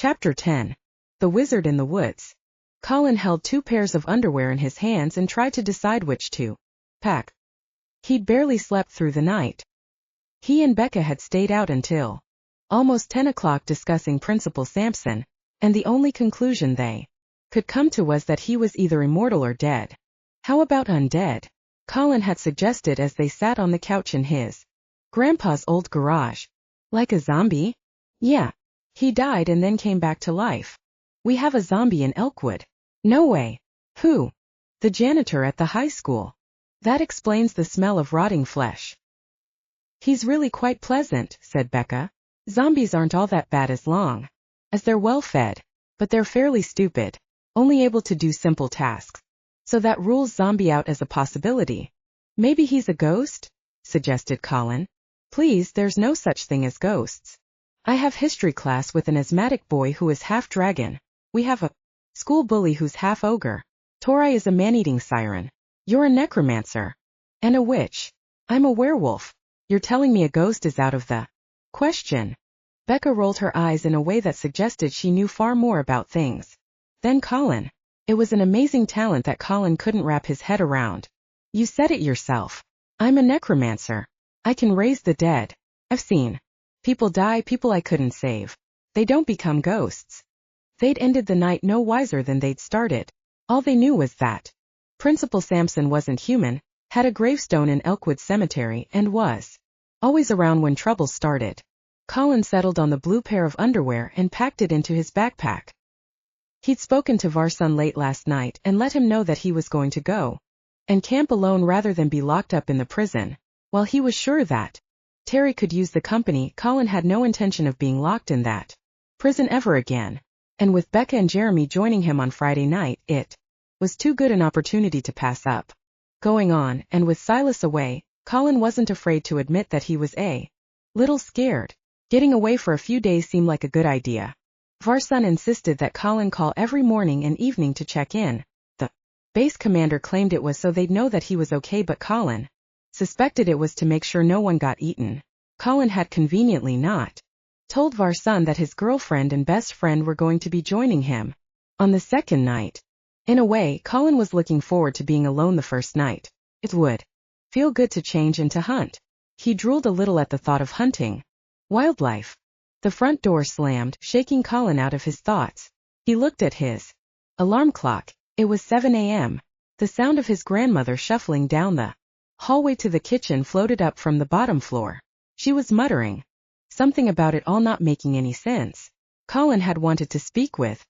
Chapter 10. The Wizard in the Woods. Colin held 2 pairs of underwear in his hands and tried to decide which to pack. He'd barely slept through the night. He and Becca had stayed out until almost 10 o'clock discussing Principal Sampson, and the only conclusion they could come to was that he was either immortal or dead. How about undead? Colin had suggested as they sat on the couch in his grandpa's old garage. Like a zombie? Yeah. He died and then came back to life. We have a zombie in Elkwood. No way. Who? The janitor at the high school. That explains the smell of rotting flesh. He's really quite pleasant, said Becca. Zombies aren't all that bad as long as they're well fed, but they're fairly stupid, only able to do simple tasks. So that rules zombie out as a possibility. Maybe he's a ghost? Suggested Colin. Please, there's no such thing as ghosts. I have history class with an asthmatic boy who is half dragon. We have a school bully who's half ogre. Tori is a man-eating siren. You're a necromancer. And a witch. I'm a werewolf. You're telling me a ghost is out of the question. Becca rolled her eyes in a way that suggested she knew far more about things than Colin. It was an amazing talent that Colin couldn't wrap his head around. You said it yourself. I'm a necromancer. I can raise the dead. I've seen people die, people I couldn't save. They don't become ghosts. They'd ended the night no wiser than they'd started. All they knew was that Principal Sampson wasn't human, had a gravestone in Elkwood Cemetery, and was always around when trouble started. Colin settled on the blue pair of underwear and packed it into his backpack. He'd spoken to Varsun late last night and let him know that he was going to go and camp alone rather than be locked up in the prison. While he was sure that Terry could use the company, Colin had no intention of being locked in that prison ever again. And with Becca and Jeremy joining him on Friday night, it was too good an opportunity to pass up. Going on, and with Silas away, Colin wasn't afraid to admit that he was a little scared. Getting away for a few days seemed like a good idea. Varsun insisted that Colin call every morning and evening to check in. The base commander claimed it was so they'd know that he was okay, but Colin suspected it was to make sure no one got eaten. Colin had conveniently not told Varsun that his girlfriend and best friend were going to be joining him on the second night. In a way, Colin was looking forward to being alone the first night. It would feel good to change and to hunt. He drooled a little at the thought of hunting wildlife. The front door slammed, shaking Colin out of his thoughts. He looked at his alarm clock. It was 7 a.m. The sound of his grandmother shuffling down the hallway to the kitchen floated up from the bottom floor. She was muttering something about it all not making any sense. Colin had wanted to speak with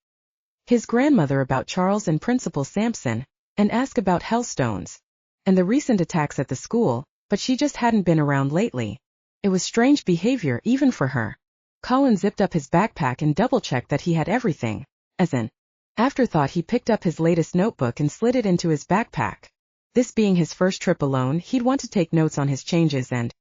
his grandmother about Charles and Principal Sampson, and ask about Hellstones and the recent attacks at the school, but she just hadn't been around lately. It was strange behavior even for her. Colin zipped up his backpack and double-checked that he had everything. As an afterthought, he picked up his latest notebook and slid it into his backpack. This being his first trip alone, he'd want to take notes on his changes and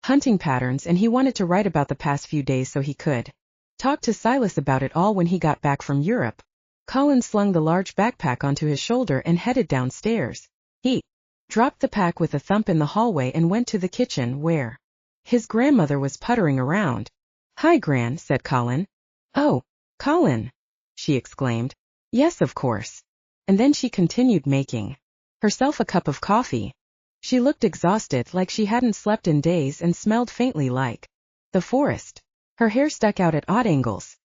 hunting patterns, and he wanted to write about the past few days so he could talk to Silas about it all when he got back from Europe. Colin slung the large backpack onto his shoulder and headed downstairs. He dropped the pack with a thump in the hallway and went to the kitchen where his grandmother was puttering around. "Hi, Gran," said Colin. "Oh, Colin," she exclaimed. "Yes, of course." And then she continued making herself a cup of coffee. She looked exhausted, like she hadn't slept in days, and smelled faintly like the forest. Her hair stuck out at odd angles.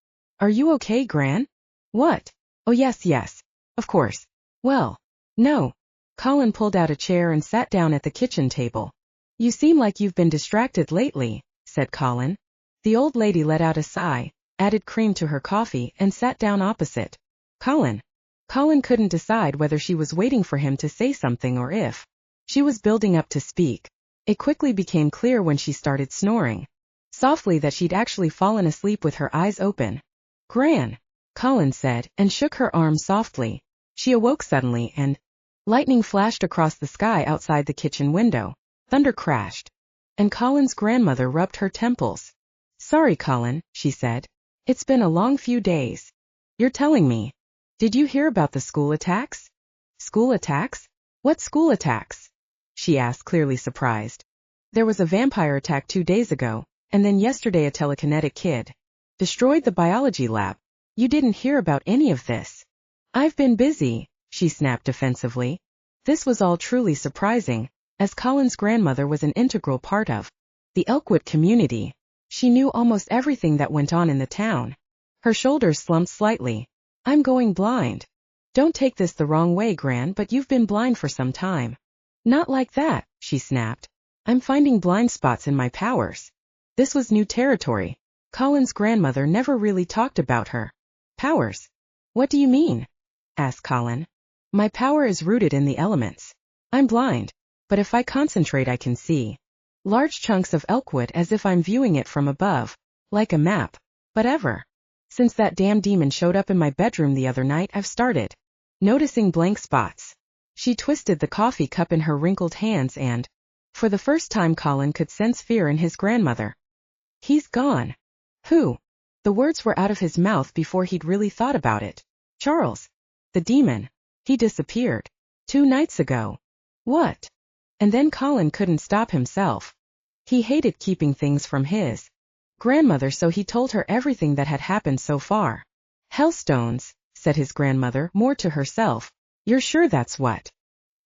"Are you okay, Gran?" "What?" "Oh, yes, of course." "Well, no." Colin pulled out a chair and sat down at the kitchen table. "You seem like you've been distracted lately," said Colin. The old lady let out a sigh, added cream to her coffee, and sat down opposite Colin. Colin couldn't decide whether she was waiting for him to say something or if she was building up to speak. It quickly became clear when she started snoring softly that she'd actually fallen asleep with her eyes open. "Gran," Colin said, and shook her arm softly. She awoke suddenly, and lightning flashed across the sky outside the kitchen window. Thunder crashed, and Colin's grandmother rubbed her temples. "Sorry, Colin," she said. "It's been a long few days." "You're telling me. Did you hear about the school attacks?" "School attacks? What school attacks?" she asked, clearly surprised. "There was a vampire attack 2 days ago, and then yesterday a telekinetic kid destroyed the biology lab." You didn't hear about any of this. I've been busy, she snapped defensively. This was all truly surprising, as Colin's grandmother was an integral part of the Elkwood community. She knew almost everything that went on in the town. Her shoulders slumped slightly. I'm going blind. Don't take this the wrong way, Gran, but you've been blind for some time. Not like that, she snapped. I'm finding blind spots in my powers. This was new territory. Colin's grandmother never really talked about her powers. What do you mean? Asked Colin. My power is rooted in the elements. I'm blind, but if I concentrate I can see large chunks of Elkwood as if I'm viewing it from above, like a map. But since that damn demon showed up in my bedroom the other night, I've started noticing blank spots. She twisted the coffee cup in her wrinkled hands and, for the first time, Colin could sense fear in his grandmother. He's gone. Who? The words were out of his mouth before he'd really thought about it. Charles. The demon. He disappeared 2 nights ago. What? And then Colin couldn't stop himself. He hated keeping things from his grandmother, so he told her everything that had happened so far. Hellstones, said his grandmother, more to herself. You're sure that's what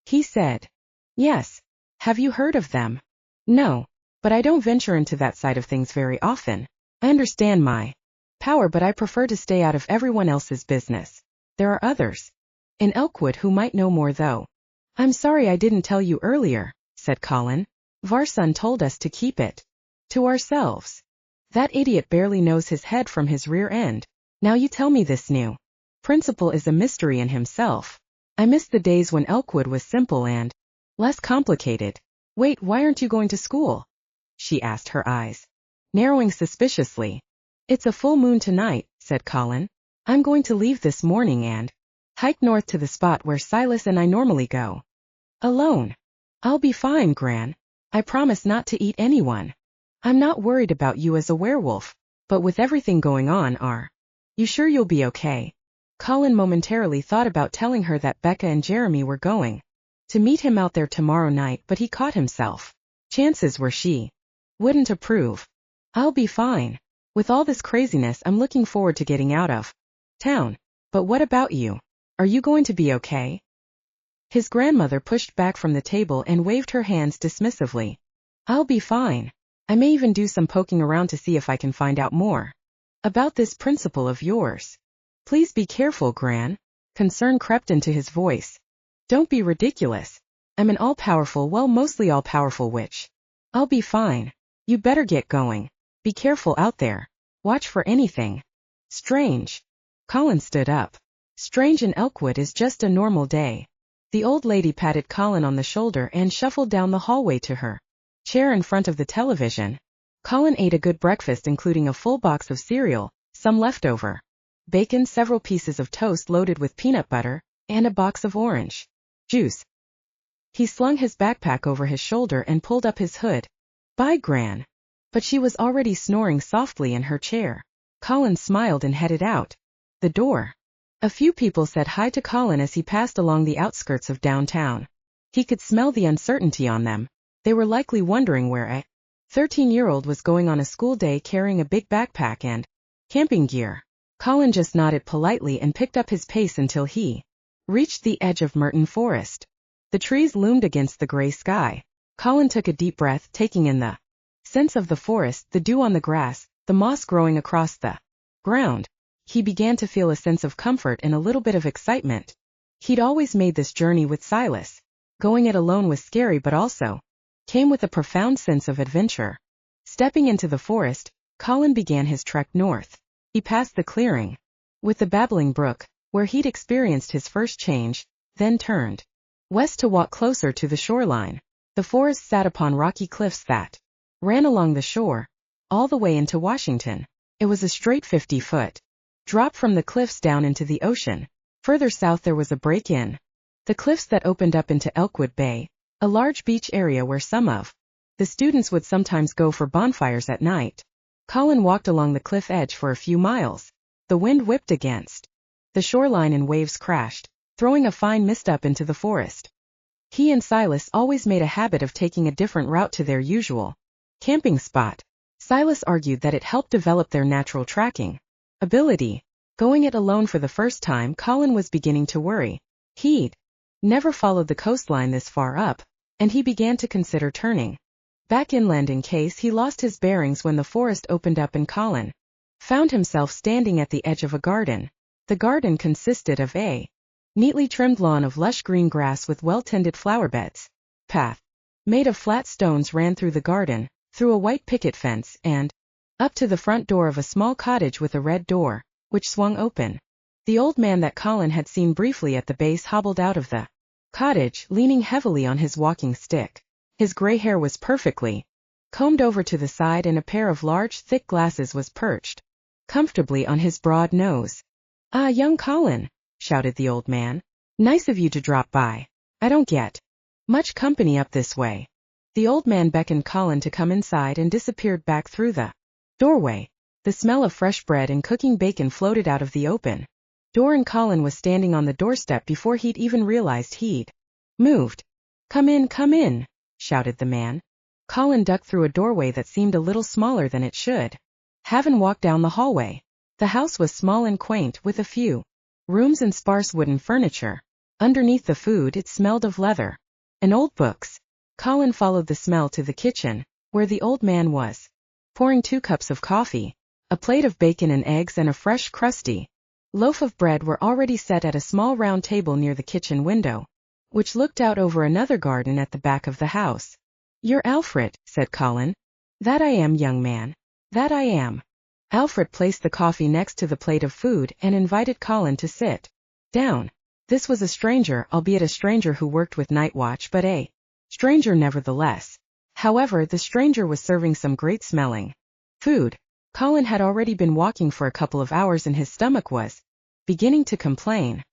he said? Yes. Have you heard of them? No, but I don't venture into that side of things very often. I understand my power, but I prefer to stay out of everyone else's business. There are others in Elkwood who might know more though. I'm sorry I didn't tell you earlier, said Colin. Varson told us to keep it to ourselves. That idiot barely knows his head from his rear end. Now you tell me, this new principal is a mystery in himself. I miss the days when Elkwood was simple and less complicated. Wait, why aren't you going to school? She asked, her eyes narrowing suspiciously. It's a full moon tonight, said Colin. I'm going to leave this morning and hike north to the spot where Silas and I normally go. Alone. I'll be fine, Gran. I promise not to eat anyone. I'm not worried about you as a werewolf, but with everything going on, are you sure you'll be okay? Colin momentarily thought about telling her that Becca and Jeremy were going to meet him out there tomorrow night, but he caught himself. Chances were she wouldn't approve. I'll be fine. With all this craziness, I'm looking forward to getting out of town. But what about you? Are you going to be okay? His grandmother pushed back from the table and waved her hands dismissively. I'll be fine. I may even do some poking around to see if I can find out more about this principal of yours. Please be careful, Gran. Concern crept into his voice. Don't be ridiculous. I'm an all-powerful, well, mostly all-powerful witch. I'll be fine. You better get going. Be careful out there. Watch for anything strange. Colin stood up. Strange in Elkwood is just a normal day. The old lady patted Colin on the shoulder and shuffled down the hallway to her chair in front of the television. Colin ate a good breakfast, including a full box of cereal, some leftover bacon, several pieces of toast loaded with peanut butter, and a box of orange juice. He slung his backpack over his shoulder and pulled up his hood. Bye, Gran. But she was already snoring softly in her chair. Colin smiled and headed out the door. A few people said hi to Colin as he passed along the outskirts of downtown. He could smell the uncertainty on them. They were likely wondering where a 13-year-old was going on a school day carrying a big backpack and camping gear. Colin just nodded politely and picked up his pace until he reached the edge of Merton Forest. The trees loomed against the gray sky. Colin took a deep breath, taking in the scents of the forest, the dew on the grass, the moss growing across the ground. He began to feel a sense of comfort and a little bit of excitement. He'd always made this journey with Silas. Going it alone was scary, but also came with a profound sense of adventure. Stepping into the forest, Colin began his trek north. He passed the clearing with the babbling brook, where he'd experienced his first change, then turned west to walk closer to the shoreline. The forest sat upon rocky cliffs that ran along the shore, all the way into Washington. It was a straight 50-foot drop from the cliffs down into the ocean. Further south there was a break in the cliffs that opened up into Elkwood Bay, a large beach area where some of the students would sometimes go for bonfires at night. Colin walked along the cliff edge for a few miles. The wind whipped against the shoreline and waves crashed, throwing a fine mist up into the forest. He and Silas always made a habit of taking a different route to their usual camping spot. Silas argued that it helped develop their natural tracking ability. Going it alone for the first time, Colin was beginning to worry. He'd never followed the coastline this far up, and he began to consider turning back inland in case he lost his bearings when the forest opened up and Colin found himself standing at the edge of a garden. The garden consisted of a neatly trimmed lawn of lush green grass with well-tended flower beds. Path made of flat stones ran through the garden, through a white picket fence, and up to the front door of a small cottage with a red door, which swung open. The old man that Colin had seen briefly at the base hobbled out of the cottage, leaning heavily on his walking stick. His gray hair was perfectly combed over to the side, and a pair of large, thick glasses was perched comfortably on his broad nose. "Ah, young Colin," shouted the old man. "Nice of you to drop by. I don't get much company up this way." The old man beckoned Colin to come inside and disappeared back through the doorway. The smell of fresh bread and cooking bacon floated out of the open door, and Colin was standing on the doorstep before he'd even realized he'd moved. Come in," shouted the man. Colin ducked through a doorway that seemed a little smaller than it should have and walked down the hallway. The house was small and quaint, with a few rooms and sparse wooden furniture. Underneath the food, it smelled of leather and old books. Colin followed the smell to the kitchen, where the old man was pouring 2 cups of coffee. A plate of bacon and eggs and a fresh, crusty loaf of bread were already set at a small round table near the kitchen window, which looked out over another garden at the back of the house. "You're Alfred," said Colin. "That I am, young man. That I am." Alfred placed the coffee next to the plate of food and invited Colin to sit down. This was a stranger, albeit a stranger who worked with night watch, but a stranger nevertheless. However, the stranger was serving some great-smelling food. Colin had already been walking for a couple of hours and his stomach was beginning to complain.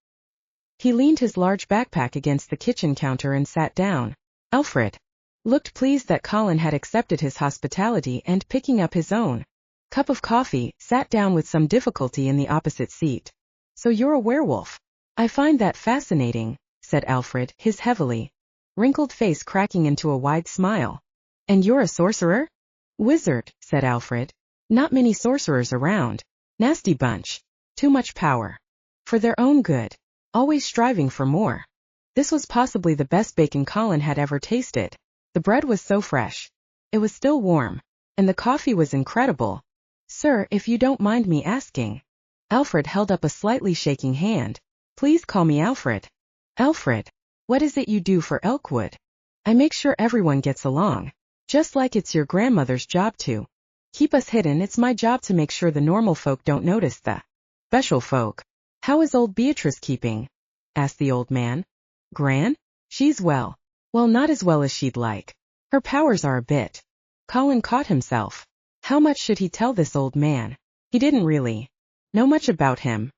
He leaned his large backpack against the kitchen counter and sat down. Alfred looked pleased that Colin had accepted his hospitality, and picking up his own cup of coffee, sat down with some difficulty in the opposite seat. "So you're a werewolf? I find that fascinating," said Alfred, his heavily wrinkled face cracking into a wide smile. "And you're a sorcerer?" "Wizard," said Alfred. "Not many sorcerers around. Nasty bunch. Too much power. For their own good. Always striving for more." This was possibly the best bacon Colin had ever tasted. The bread was so fresh. It was still warm. And the coffee was incredible. "Sir, if you don't mind me asking." Alfred held up a slightly shaking hand. "Please call me Alfred." "Alfred, what is it you do for Elkwood?" "I make sure everyone gets along. Just like it's your grandmother's job to keep us hidden, it's my job to make sure the normal folk don't notice the special folk." "How is old Beatrice keeping?" asked the old man. "Gran? She's well. Well, not as well as she'd like. Her powers are a bit." Colin caught himself. How much should he tell this old man? He didn't really know much about him.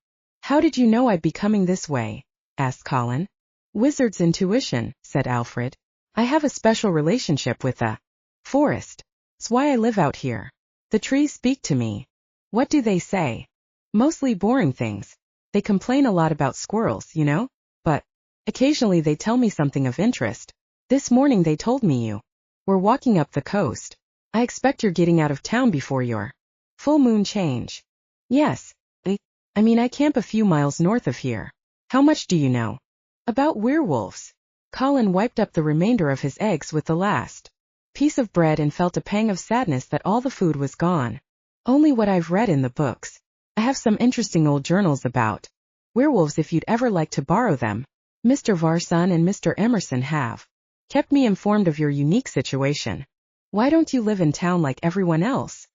"How did you know I'd be coming this way?" asked Colin. "Wizard's intuition," said Alfred. "I have a special relationship with the forest. It's why I live out here. The trees speak to me." "What do they say?" "Mostly boring things. They complain a lot about squirrels, you know? But occasionally they tell me something of interest. This morning they told me you were walking up the coast. I expect you're getting out of town before your full moon change." "Yes. I mean, I camp a few miles north of here." "How much do you know about werewolves?" Colin wiped up the remainder of his eggs with the last piece of bread and felt a pang of sadness that all the food was gone. "Only what I've read in the books. I have some interesting old journals about werewolves if you'd ever like to borrow them. Mr. Varson and Mr. Emerson have kept me informed of your unique situation. Why don't you live in town like everyone else?"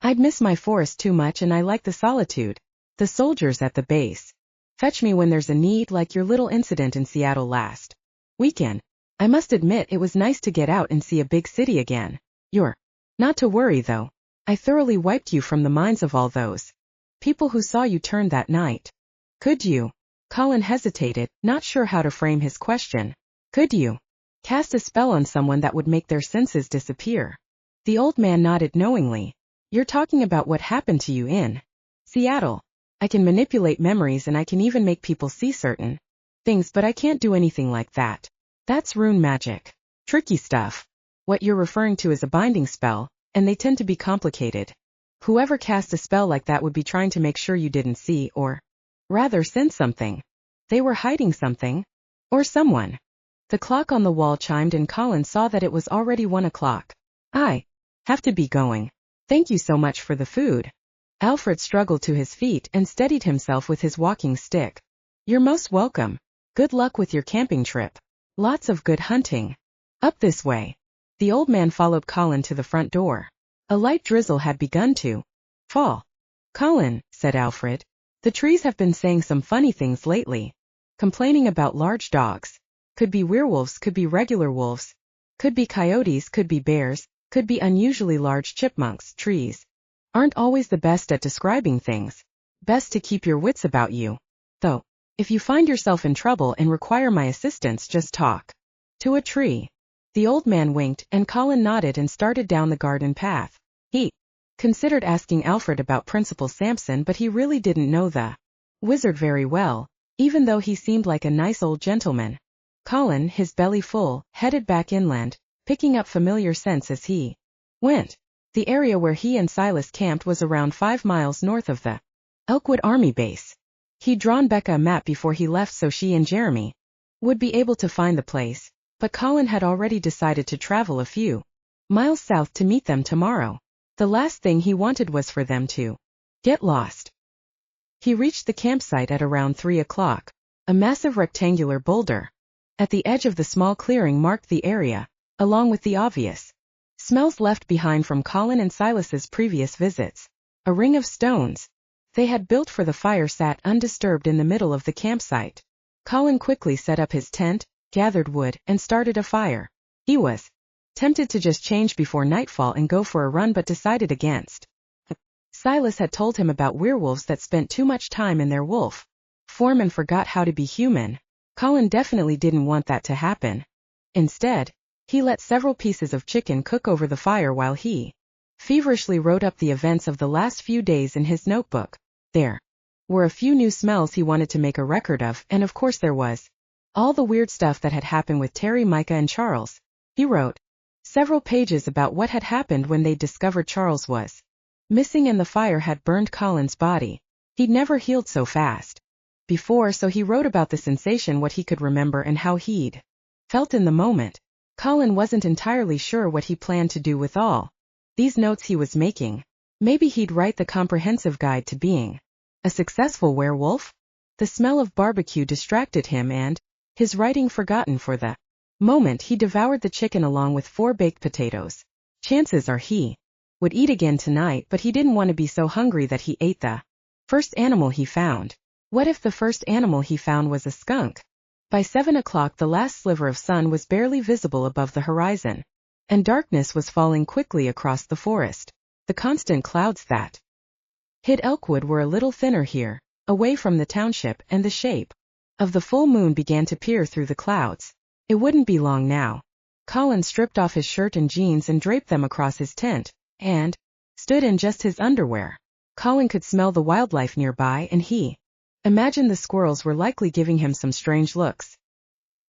"I'd miss my forest too much, and I like the solitude. The soldiers at the base fetch me when there's a need, like your little incident in Seattle last weekend. I must admit it was nice to get out and see a big city again. You're not to worry, though. I thoroughly wiped you from the minds of all those people who saw you turn that night." "Could you?" Colin hesitated, not sure how to frame his question. "Could you cast a spell on someone that would make their senses disappear?" The old man nodded knowingly. "You're talking about what happened to you in Seattle. I can manipulate memories and I can even make people see certain things, but I can't do anything like that. That's rune magic. Tricky stuff. What you're referring to is a binding spell, and they tend to be complicated. Whoever cast a spell like that would be trying to make sure you didn't see or, rather, sense something. They were hiding something. Or someone. The clock on the wall chimed and Colin saw that it was already 1 o'clock. I have to be going. Thank you so much for the food. Alfred struggled to his feet and steadied himself with his walking stick. You're most welcome. Good luck with your camping trip. Lots of good hunting. Up this way. The old man followed Colin to the front door. A light drizzle had begun to fall. Colin, said Alfred, the trees have been saying some funny things lately. Complaining about large dogs. Could be werewolves, could be regular wolves. Could be coyotes, could be bears, could be unusually large chipmunks. Trees aren't always the best at describing things. Best to keep your wits about you. Though, if you find yourself in trouble and require my assistance, just talk to a tree. The old man winked, and Colin nodded and started down the garden path. He considered asking Alfred about Principal Sampson, but he really didn't know the wizard very well, even though he seemed like a nice old gentleman. Colin, his belly full, headed back inland, picking up familiar scents as he went. The area where he and Silas camped was around 5 miles north of the Elkwood Army base. He'd drawn Becca a map before he left so she and Jeremy would be able to find the place, but Colin had already decided to travel a few miles south to meet them tomorrow. The last thing he wanted was for them to get lost. He reached the campsite at around 3 o'clock. A massive rectangular boulder at the edge of the small clearing marked the area, along with the obvious smells left behind from Colin and Silas's previous visits. A ring of stones they had built for the fire sat undisturbed in the middle of the campsite. Colin quickly set up his tent, gathered wood, and started a fire. He was tempted to just change before nightfall and go for a run, but decided against. Silas had told him about werewolves that spent too much time in their wolf form and forgot how to be human. Colin definitely didn't want that to happen. Instead, he let several pieces of chicken cook over the fire while he feverishly wrote up the events of the last few days in his notebook. There were a few new smells he wanted to make a record of, and of course there was all the weird stuff that had happened with Terry, Micah, and Charles. He wrote several pages about what had happened when they discovered Charles was missing and the fire had burned Colin's body. He'd never healed so fast before, so he wrote about the sensation, what he could remember, and how he'd felt in the moment. Colin wasn't entirely sure what he planned to do with all these notes he was making. Maybe he'd write the comprehensive guide to being a successful werewolf? The smell of barbecue distracted him, and, his writing forgotten for the moment, he devoured the chicken along with 4 baked potatoes. Chances are he would eat again tonight, but he didn't want to be so hungry that he ate the first animal he found. What if the first animal he found was a skunk? By 7 o'clock the last sliver of sun was barely visible above the horizon, and darkness was falling quickly across the forest. The constant clouds that hid Elkwood were a little thinner here, away from the township, and the shape of the full moon began to peer through the clouds. It wouldn't be long now. Colin stripped off his shirt and jeans and draped them across his tent, and stood in just his underwear. Colin could smell the wildlife nearby, and he imagined the squirrels were likely giving him some strange looks.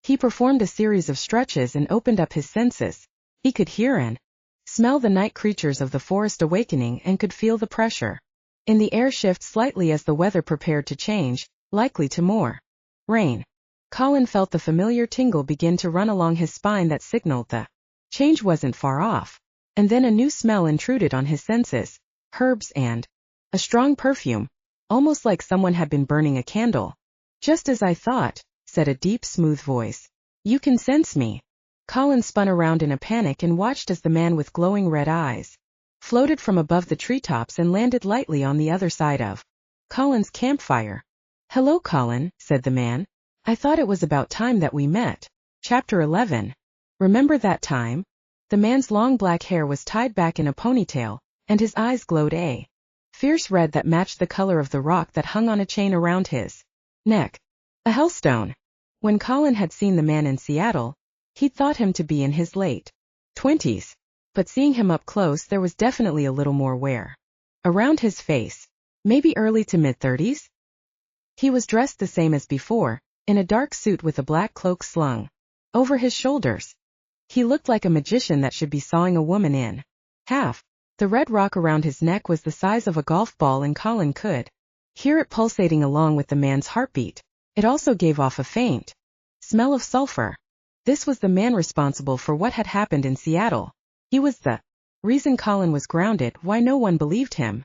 He performed a series of stretches and opened up his senses. He could hear and smell the night creatures of the forest awakening and could feel the pressure in the air shift slightly as the weather prepared to change, likely to more rain. Colin felt the familiar tingle begin to run along his spine that signaled the change wasn't far off. And then a new smell intruded on his senses, herbs and a strong perfume, almost like someone had been burning a candle. Just as I thought, said a deep, smooth voice. You can sense me. Colin spun around in a panic and watched as the man with glowing red eyes floated from above the treetops and landed lightly on the other side of Colin's campfire. Hello, Colin, said the man. I thought it was about time that we met. Chapter 11. Remember that time? The man's long black hair was tied back in a ponytail, and his eyes glowed a fierce red that matched the color of the rock that hung on a chain around his neck. A hellstone. When Colin had seen the man in Seattle, he'd thought him to be in his late 20s, but seeing him up close there was definitely a little more wear around his face, maybe early to mid-30s. He was dressed the same as before, in a dark suit with a black cloak slung over his shoulders. He looked like a magician that should be sawing a woman in half. The red rock around his neck was the size of a golf ball, and Colin could hear it pulsating along with the man's heartbeat. It also gave off a faint smell of sulfur. This was the man responsible for what had happened in Seattle. He was the reason Colin was grounded, why no one believed him.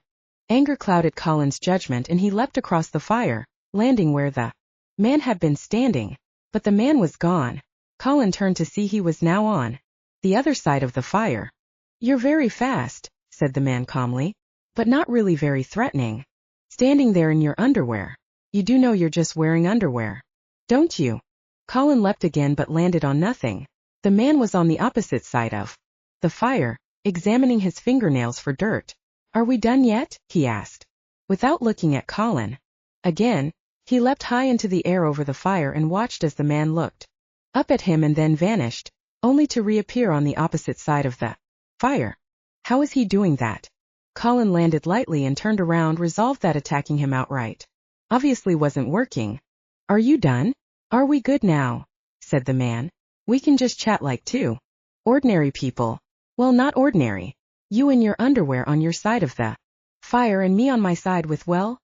Anger clouded Colin's judgment, and he leapt across the fire, landing where the man had been standing. But the man was gone. Colin turned to see he was now on the other side of the fire. "You're very fast," said the man calmly, "but not really very threatening. Standing there in your underwear. You do know you're just wearing underwear, don't you?" Colin leapt again but landed on nothing. The man was on the opposite side of the fire, examining his fingernails for dirt. "Are we done yet?" he asked, without looking at Colin. Again, he leapt high into the air over the fire and watched as the man looked up at him and then vanished, only to reappear on the opposite side of the fire. How is he doing that? Colin landed lightly and turned around, resolved that attacking him outright obviously wasn't working. "Are you done? Are we good now?" said the man. "We can just chat like two ordinary people." "Well, not ordinary. You in your underwear on your side of the fire and me on my side with, well,"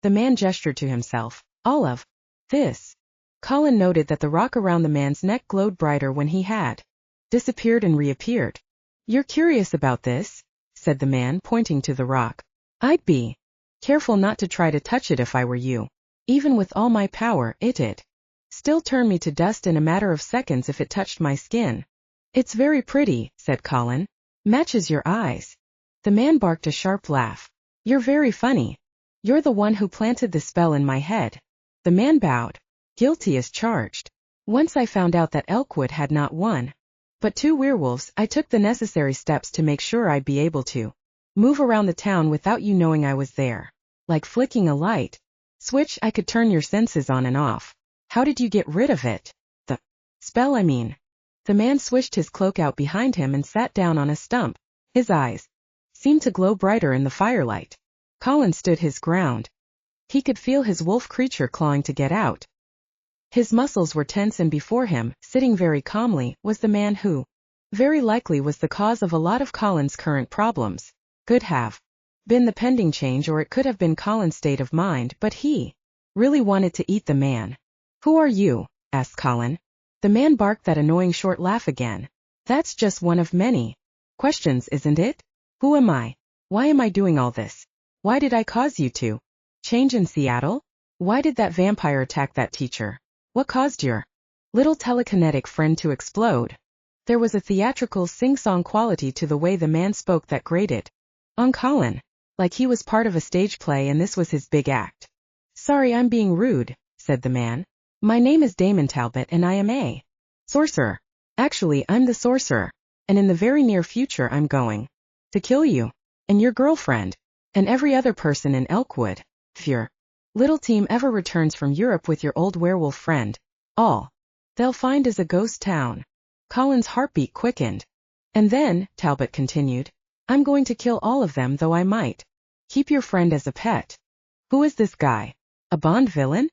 the man gestured to himself, "all of this." Colin noted that the rock around the man's neck glowed brighter when he had disappeared and reappeared. "You're curious about this?" said the man, pointing to the rock. "I'd be careful not to try to touch it if I were you. Even with all my power, it'd still turn me to dust in a matter of seconds if it touched my skin." "It's very pretty," said Colin. "Matches your eyes." The man barked a sharp laugh. "You're very funny. You're the one who planted the spell in my head." The man bowed. "Guilty as charged. Once I found out that Elkwood had not one, but two werewolves, I took the necessary steps to make sure I'd be able to move around the town without you knowing I was there. Like flicking a light switch, I could turn your senses on and off." "How did you get rid of it?" "The spell, I mean." The man swished his cloak out behind him and sat down on a stump. His eyes seemed to glow brighter in the firelight. Colin stood his ground. He could feel his wolf creature clawing to get out. His muscles were tense, and before him, sitting very calmly, was the man who very likely was the cause of a lot of Colin's current problems. Could have been the pending change, or it could have been Colin's state of mind, but he really wanted to eat the man. "Who are you?" asked Colin. The man barked that annoying short laugh again. "That's just one of many questions, isn't it? Who am I? Why am I doing all this? Why did I cause you to change in Seattle? Why did that vampire attack that teacher? What caused your little telekinetic friend to explode?" There was a theatrical sing-song quality to the way the man spoke that grated on Colin, like he was part of a stage play and this was his big act. "Sorry, I'm being rude," said the man. "My name is Damon Talbot and I am a sorcerer. Actually, I'm the sorcerer, and in the very near future I'm going to kill you, and your girlfriend, and every other person in Elkwood. If your little team ever returns from Europe with your old werewolf friend, all they'll find is a ghost town." Colin's heartbeat quickened. "And then," Talbot continued, "I'm going to kill all of them, though I might keep your friend as a pet." "Who is this guy? A Bond villain?"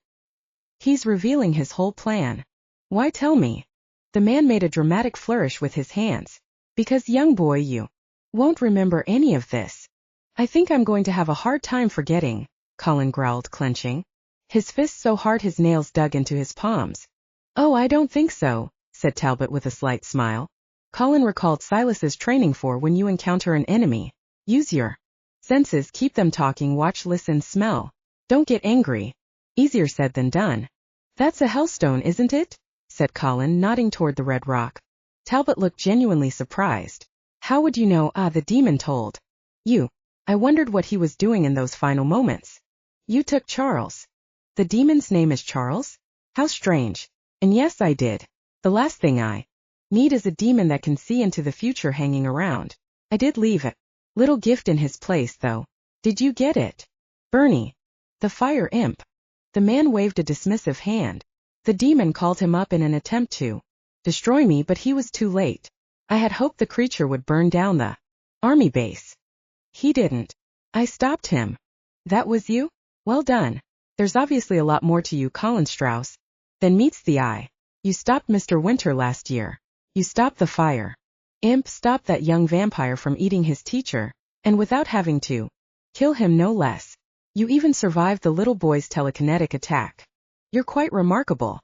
"He's revealing his whole plan." "Why, tell me?" The man made a dramatic flourish with his hands. "Because, young boy, you won't remember any of this." "I think I'm going to have a hard time forgetting," Colin growled, clenching his fists so hard his nails dug into his palms. "Oh, I don't think so," said Talbot with a slight smile. Colin recalled Silas's training for when you encounter an enemy. Use your senses, keep them talking, watch, listen, smell. Don't get angry. Easier said than done. "That's a hellstone, isn't it?" said Colin, nodding toward the red rock. Talbot looked genuinely surprised. "How would you know?" "Ah, the demon told you." "I wondered what he was doing in those final moments." "You took Charles." "The demon's name is Charles? How strange." "And yes, I did. The last thing I need is a demon that can see into the future hanging around. I did leave a little gift in his place, though." "Did you get it?" "Bernie, the fire imp." The man waved a dismissive hand. "The demon called him up in an attempt to destroy me, but he was too late. I had hoped the creature would burn down the army base. He didn't. I stopped him." "That was you? Well done. There's obviously a lot more to you, Colin Strauss, than meets the eye. You stopped Mr. Winter last year. You stopped the fire imp, stopped that young vampire from eating his teacher, And without having to kill him, no less. You even survived the little boy's telekinetic attack. You're quite remarkable.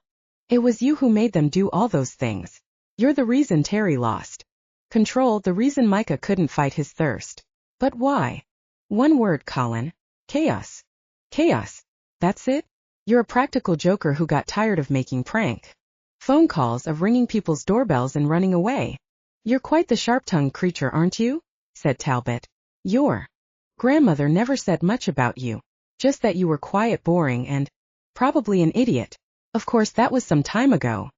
It was you who made them do all those things. You're the reason Terry lost control, the reason Micah couldn't fight his thirst. But why? One word, Colin. Chaos. Chaos. That's it? You're a practical joker who got tired of making prank phone calls, of ringing people's doorbells and running away. You're quite the sharp-tongued creature, aren't you? Said Talbot. Your grandmother never said much about you. Just that you were quiet, boring, and probably an idiot. Of course, that was some time ago.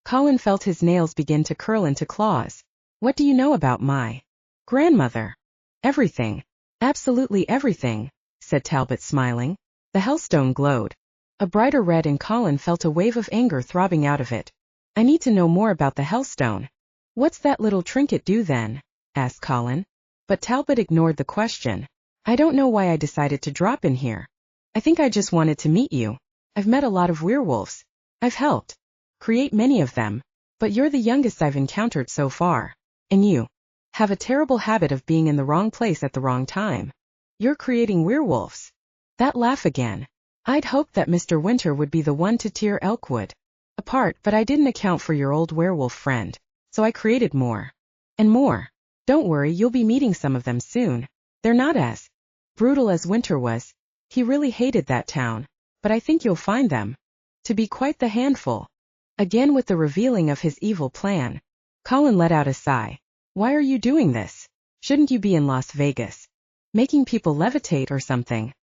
Colin felt his nails begin to curl into claws. What do you know about my grandmother? Everything. Absolutely everything, said Talbot, smiling. The hellstone glowed a brighter red, and Colin felt a wave of anger throbbing out of it. I need to know more about the hellstone. What's that little trinket do then? Asked Colin. But Talbot ignored the question. I don't know why I decided to drop in here. I think I just wanted to meet you. I've met a lot of werewolves. I've helped create many of them. But you're the youngest I've encountered so far. And you have a terrible habit of being in the wrong place at the wrong time. You're creating werewolves. That laugh again. I'd hoped that Mr. Winter would be the one to tear Elkwood apart, but I didn't account for your old werewolf friend. So I created more. And more. Don't worry, you'll be meeting some of them soon. They're not as brutal as Winter was. He really hated that town. But I think you'll find them to be quite the handful. Again, with the revealing of his evil plan, Colin let out a sigh. Why are you doing this? Shouldn't you be in Las Vegas, making people levitate or something?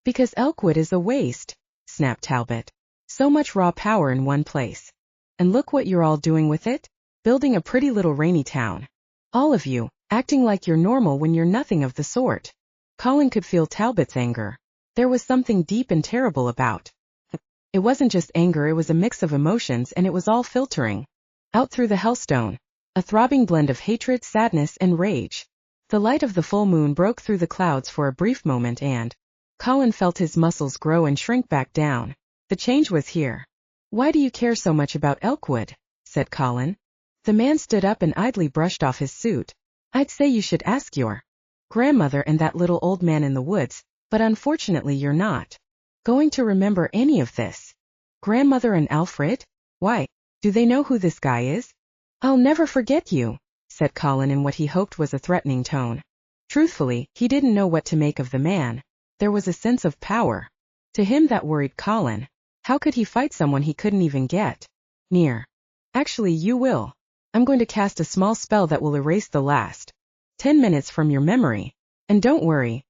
Because Elkwood is a waste, snapped Talbot. So much raw power in one place. And look what you're all doing with it? Building a pretty little rainy town. All of you, acting like you're normal when you're nothing of the sort. Colin could feel Talbot's anger. There was something deep and terrible about it. It wasn't just anger, it was a mix of emotions, and it was all filtering out through the hellstone. A throbbing blend of hatred, sadness, and rage. The light of the full moon broke through the clouds for a brief moment, and Colin felt his muscles grow and shrink back down. The change was here. Why do you care so much about Elkwood? Said Colin. The man stood up and idly brushed off his suit. I'd say you should ask your grandmother and that little old man in the woods, but unfortunately you're not going to remember any of this. Grandmother and Alfred? Why, do they know who this guy is? I'll never forget you, said Colin in what he hoped was a threatening tone. Truthfully, he didn't know what to make of the man. There was a sense of power to him that worried Colin. How could he fight someone he couldn't even get near? Actually, you will. I'm going to cast a small spell that will erase the last 10 minutes from your memory. And don't worry,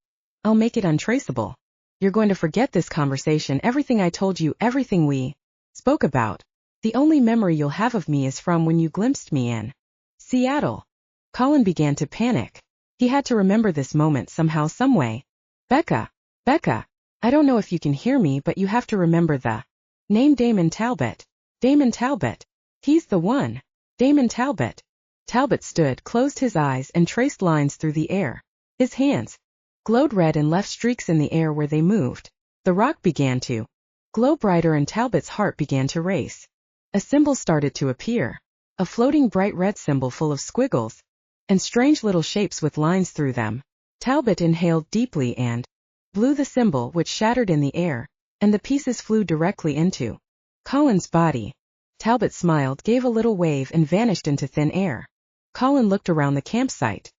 I'll make it untraceable. You're going to forget this conversation, everything I told you, everything we spoke about. The only memory you'll have of me is from when you glimpsed me in Seattle. Colin began to panic. He had to remember this moment somehow, someway. Becca, I don't know if you can hear me, but you have to remember the name Damon Talbot. Damon Talbot. He's the one. Damon Talbot. Talbot stood, closed his eyes, and traced lines through the air. His hands glowed red and left streaks in the air where they moved. The rock began to glow brighter, and Talbot's heart began to race. A symbol started to appear. A floating bright red symbol full of squiggles and strange little shapes with lines through them. Talbot inhaled deeply and blew the symbol, which shattered in the air, and the pieces flew directly into Colin's body. Talbot smiled, gave a little wave, and vanished into thin air. Colin looked around the campsite.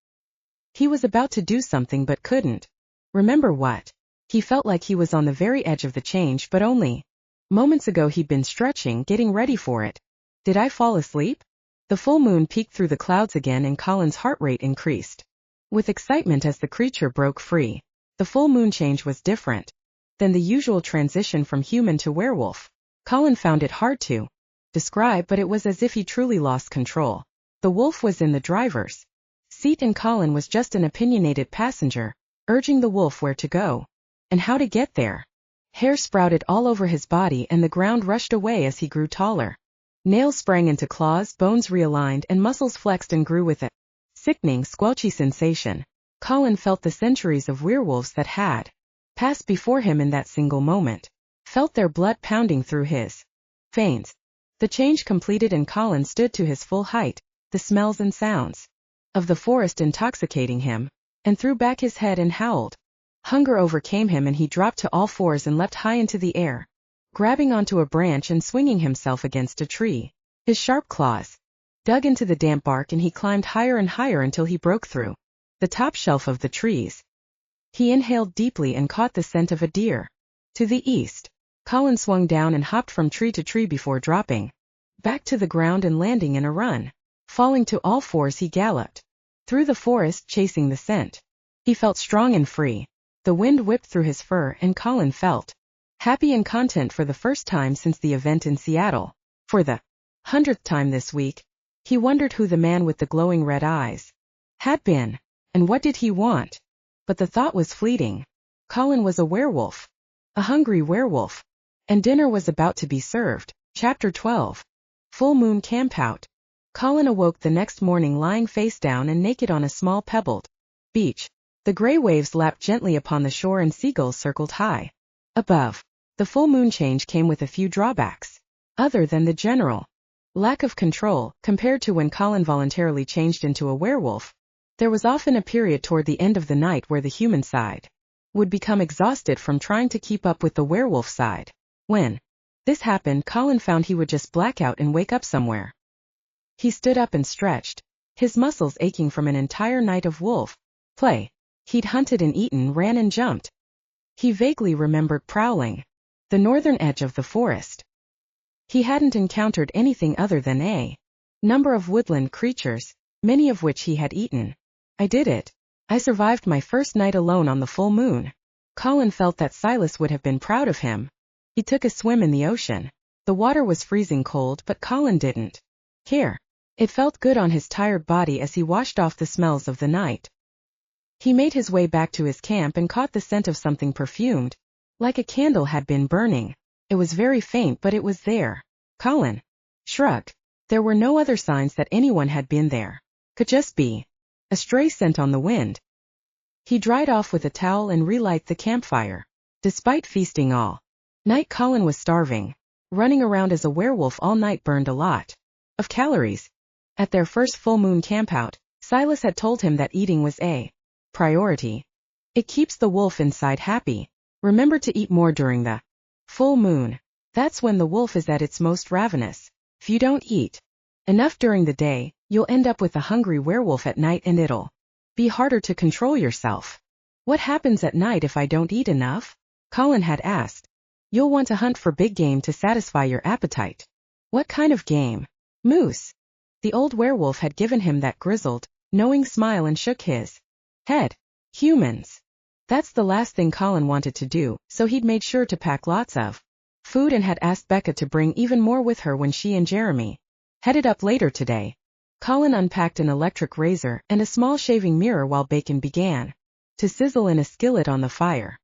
He was about to do something but couldn't remember what. He felt like he was on the very edge of the change, but only moments ago he'd been stretching, getting ready for it. Did I fall asleep? The full moon peeked through the clouds again, and Colin's heart rate increased with excitement as the creature broke free. The full moon change was different than the usual transition from human to werewolf. Colin found it hard to describe, but it was as if he truly lost control. The wolf was in the driver's seat, and Colin was just an opinionated passenger, urging the wolf where to go and how to get there. Hair sprouted all over his body, and the ground rushed away as he grew taller. Nails sprang into claws, bones realigned, and muscles flexed and grew with a sickening, squelchy sensation. Colin felt the centuries of werewolves that had passed before him in that single moment, felt their blood pounding through his veins. The change completed, and Colin stood to his full height, the smells and sounds of the forest intoxicating him. and threw back his head and howled. Hunger overcame him and he dropped to all fours and leapt high into the air, grabbing onto a branch and swinging himself against a tree. His sharp claws dug into the damp bark and he climbed higher and higher until he broke through the top shelf of the trees. He inhaled deeply and caught the scent of a deer. To the east, Colin swung down and hopped from tree to tree before dropping back to the ground and landing in a run. Falling to all fours, he galloped through the forest chasing the scent. He felt strong and free. The wind whipped through his fur and Colin felt happy and content for the first time since the event in Seattle. For the 100th time this week, he wondered who the man with the glowing red eyes had been, and what did he want? But the thought was fleeting. Colin was a werewolf. A hungry werewolf. And dinner was about to be served. Chapter 12. Full Moon Campout. Colin awoke the next morning lying face down and naked on a small pebbled beach. The gray waves lapped gently upon the shore and seagulls circled high above. The full moon change came with a few drawbacks, other than the general lack of control. Compared to when Colin voluntarily changed into a werewolf, there was often a period toward the end of the night where the human side would become exhausted from trying to keep up with the werewolf side. When this happened, Colin found he would just black out and wake up somewhere. He stood up and stretched, his muscles aching from an entire night of wolf play. He'd hunted and eaten, ran and jumped. He vaguely remembered prowling the northern edge of the forest. He hadn't encountered anything other than a number of woodland creatures, many of which he had eaten. I did it. I survived my first night alone on the full moon. Colin felt that Silas would have been proud of him. He took a swim in the ocean. The water was freezing cold, but Colin didn't care. It felt good on his tired body as he washed off the smells of the night. He made his way back to his camp and caught the scent of something perfumed, like a candle had been burning. It was very faint, but it was there. Colin shrugged. There were no other signs that anyone had been there. Could just be a stray scent on the wind. He dried off with a towel and relight the campfire. Despite feasting all night, Colin was starving. Running around as a werewolf all night burned a lot of calories. At their first full moon campout, Silas had told him that eating was a priority. It keeps the wolf inside happy. Remember to eat more during the full moon. That's when the wolf is at its most ravenous. If you don't eat enough during the day, you'll end up with a hungry werewolf at night and it'll be harder to control yourself. What happens at night if I don't eat enough? Colin had asked. You'll want to hunt for big game to satisfy your appetite. What kind of game? Moose. The old werewolf had given him that grizzled, knowing smile and shook his head. Humans. That's the last thing Colin wanted to do, so he'd made sure to pack lots of food and had asked Becca to bring even more with her when she and Jeremy headed up later today. Colin unpacked an electric razor and a small shaving mirror while bacon began to sizzle in a skillet on the fire.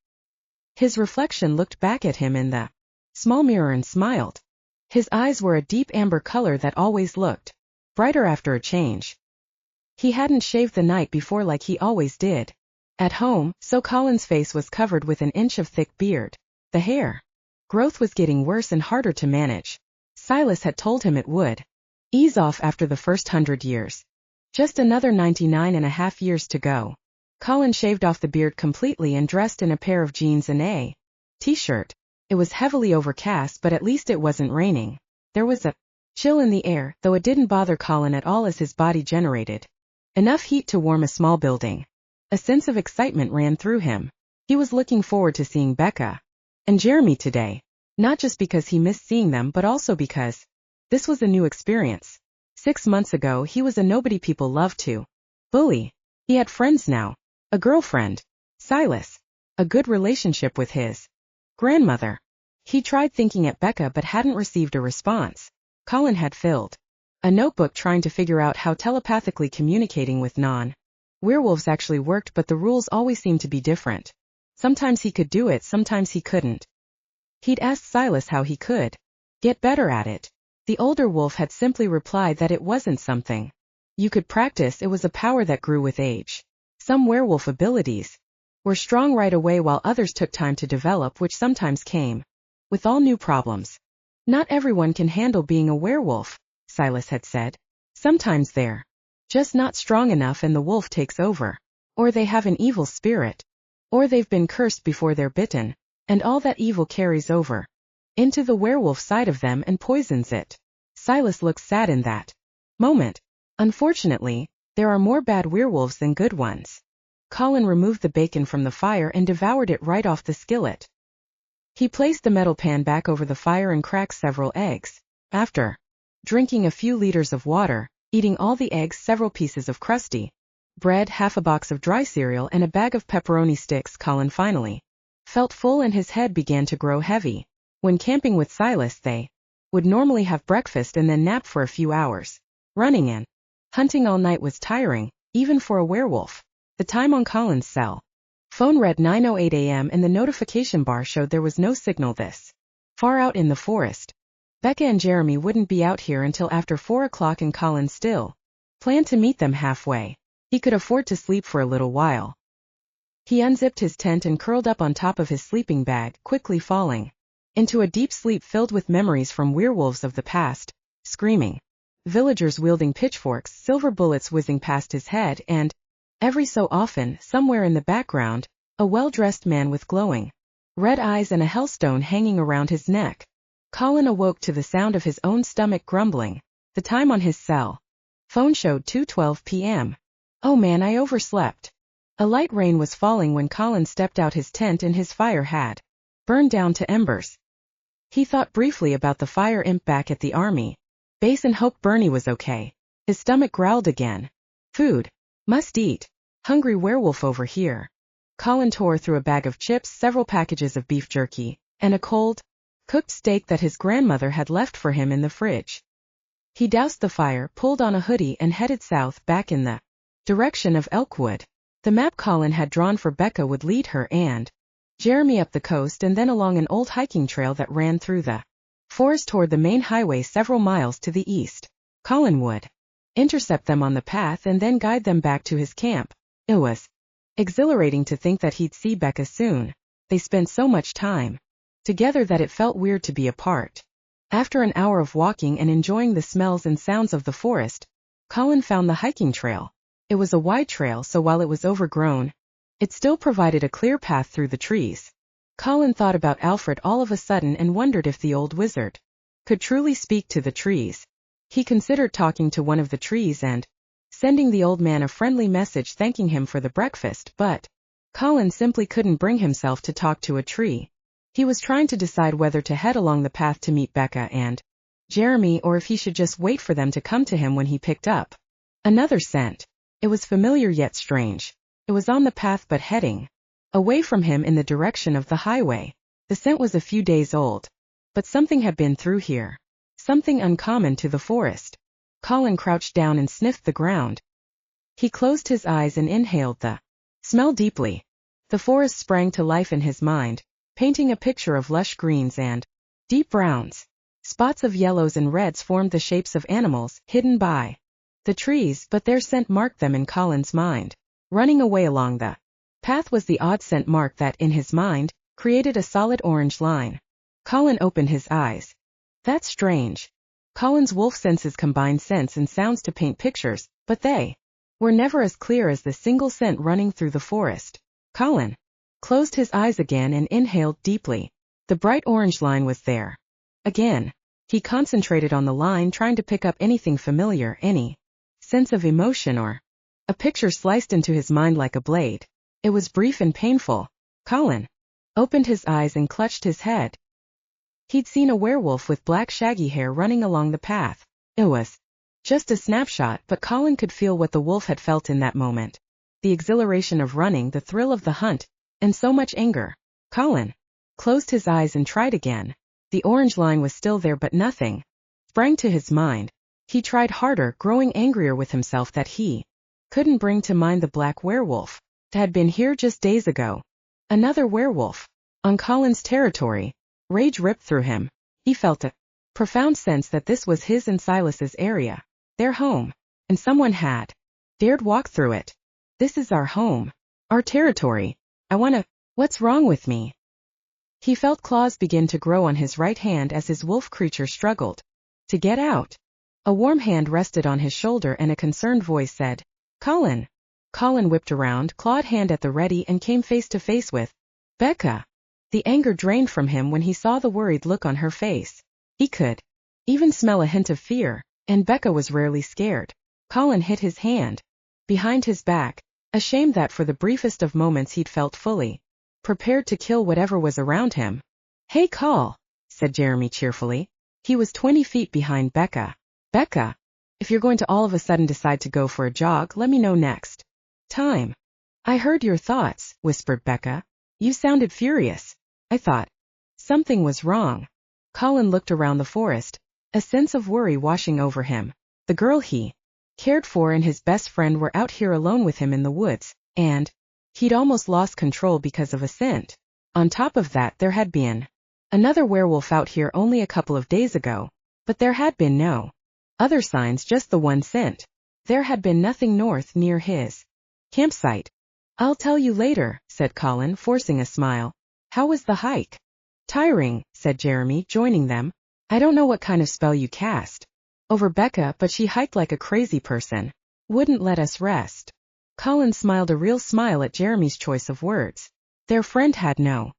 His reflection looked back at him in the small mirror and smiled. His eyes were a deep amber color that always looked brighter after a change. He hadn't shaved the night before like he always did at home, so Colin's face was covered with an inch of thick beard. The hair growth was getting worse and harder to manage. Silas had told him it would ease off after the first 100 years. Just another 99.5 years to go. Colin shaved off the beard completely and dressed in a pair of jeans and a t-shirt. It was heavily overcast, but at least it wasn't raining. There was a chill in the air, though it didn't bother Colin at all as his body generated enough heat to warm a small building. A sense of excitement ran through him. He was looking forward to seeing Becca and Jeremy today, not just because he missed seeing them but also because this was a new experience. 6 months ago he was a nobody people loved to bully. He had friends now. A girlfriend, Silas, a good relationship with his grandmother. He tried thinking at Becca but hadn't received a response. Colin had filled a notebook trying to figure out how telepathically communicating with non-werewolves actually worked, but the rules always seemed to be different. Sometimes he could do it, sometimes he couldn't. He'd asked Silas how he could get better at it. The older wolf had simply replied that it wasn't something you could practice, it was a power that grew with age. Some werewolf abilities were strong right away while others took time to develop, which sometimes came with all new problems. Not everyone can handle being a werewolf, Silas had said. Sometimes they're just not strong enough and the wolf takes over. or they have an evil spirit, or they've been cursed before they're bitten, and all that evil carries over into the werewolf side of them and poisons it. Silas looks sad in that moment. Unfortunately, there are more bad werewolves than good ones. Colin removed the bacon from the fire and devoured it right off the skillet. He placed the metal pan back over the fire and cracked several eggs. After drinking a few liters of water, eating all the eggs, several pieces of crusty bread, half a box of dry cereal, and a bag of pepperoni sticks, Colin finally felt full and his head began to grow heavy. When camping with Silas, they would normally have breakfast and then nap for a few hours. Running and hunting all night was tiring, even for a werewolf. The time on Colin's cell phone read 9:08 a.m. and the notification bar showed there was no signal this far out in the forest. Becca and Jeremy wouldn't be out here until after 4 o'clock and Colin still planned to meet them halfway. He could afford to sleep for a little while. He unzipped his tent and curled up on top of his sleeping bag, quickly falling into a deep sleep filled with memories from werewolves of the past, screaming villagers wielding pitchforks, silver bullets whizzing past his head, and every so often, somewhere in the background, a well-dressed man with glowing red eyes and a hellstone hanging around his neck. Colin awoke to the sound of his own stomach grumbling. The time on his cell phone showed 2:12 p.m. Oh man, I overslept. A light rain was falling when Colin stepped out his tent and his fire had burned down to embers. He thought briefly about the fire imp back at the army base and hoped Bernie was okay. His stomach growled again. Food. Must eat. Hungry werewolf over here. Colin tore through a bag of chips, several packages of beef jerky, and a cold, cooked steak that his grandmother had left for him in the fridge. He doused the fire, pulled on a hoodie, and headed south back in the direction of Elkwood. The map Colin had drawn for Becca would lead her and Jeremy up the coast and then along an old hiking trail that ran through the forest toward the main highway several miles to the east. Colin would intercept them on the path and then guide them back to his camp. It was exhilarating to think that he'd see Becca soon. They spent so much time together that it felt weird to be apart. After an hour of walking and enjoying the smells and sounds of the forest, Colin found the hiking trail. It was a wide trail, so while it was overgrown, it still provided a clear path through the trees. Colin thought about Alfred all of a sudden and wondered if the old wizard could truly speak to the trees. He considered talking to one of the trees and sending the old man a friendly message thanking him for the breakfast, but Colin simply couldn't bring himself to talk to a tree. He was trying to decide whether to head along the path to meet Becca and Jeremy or if he should just wait for them to come to him when he picked up another scent. It was familiar yet strange. It was on the path but heading away from him in the direction of the highway. The scent was a few days old, but something had been through here. Something uncommon to the forest. Colin crouched down and sniffed the ground. He closed his eyes and inhaled the smell deeply. The forest sprang to life in his mind, painting a picture of lush greens and deep browns. Spots of yellows and reds formed the shapes of animals hidden by the trees, but their scent marked them in Colin's mind. Running away along the path was the odd scent mark that, in his mind, created a solid orange line. Colin opened his eyes. That's strange. Colin's wolf senses combined scents and sounds to paint pictures, but they were never as clear as the single scent running through the forest. Colin closed his eyes again and inhaled deeply. The bright orange line was there. Again. He concentrated on the line, trying to pick up anything familiar, any sense of emotion or a picture sliced into his mind like a blade. It was brief and painful. Colin opened his eyes and clutched his head. He'd seen a werewolf with black shaggy hair running along the path. It was just a snapshot, but Colin could feel what the wolf had felt in that moment. The exhilaration of running, the thrill of the hunt, and so much anger. Colin closed his eyes and tried again. The orange line was still there, but nothing sprang to his mind. He tried harder, growing angrier with himself that he couldn't bring to mind the black werewolf that had been here just days ago. Another werewolf on Colin's territory. Rage ripped through him. He felt a profound sense that this was his and Silas's area, their home, and someone had dared walk through it. This is our home, our territory. What's wrong with me? He felt claws begin to grow on his right hand as his wolf creature struggled to get out. A warm hand rested on his shoulder and a concerned voice said, Colin, Colin whipped around, clawed hand at the ready, and came face to face with Becca. The anger drained from him when he saw the worried look on her face. He could even smell a hint of fear, and Becca was rarely scared. Colin hit his hand behind his back, ashamed that for the briefest of moments he'd felt fully prepared to kill whatever was around him. "Hey, Col," said Jeremy cheerfully. He was 20 feet behind Becca. "Becca, if you're going to all of a sudden decide to go for a jog, let me know next time." "I heard your thoughts," whispered Becca. "You sounded furious. I thought something was wrong." Colin looked around the forest, a sense of worry washing over him. The girl he cared for and his best friend were out here alone with him in the woods, and he'd almost lost control because of a scent. On top of that, there had been another werewolf out here only a couple of days ago, but there had been no other signs, just the one scent. There had been nothing north near his campsite. "I'll tell you later," said Colin, forcing a smile. "How was the hike?" "Tiring," said Jeremy, joining them. "I don't know what kind of spell you cast over Becca, but she hiked like a crazy person. Wouldn't let us rest." Colin smiled a real smile at Jeremy's choice of words. Their friend had no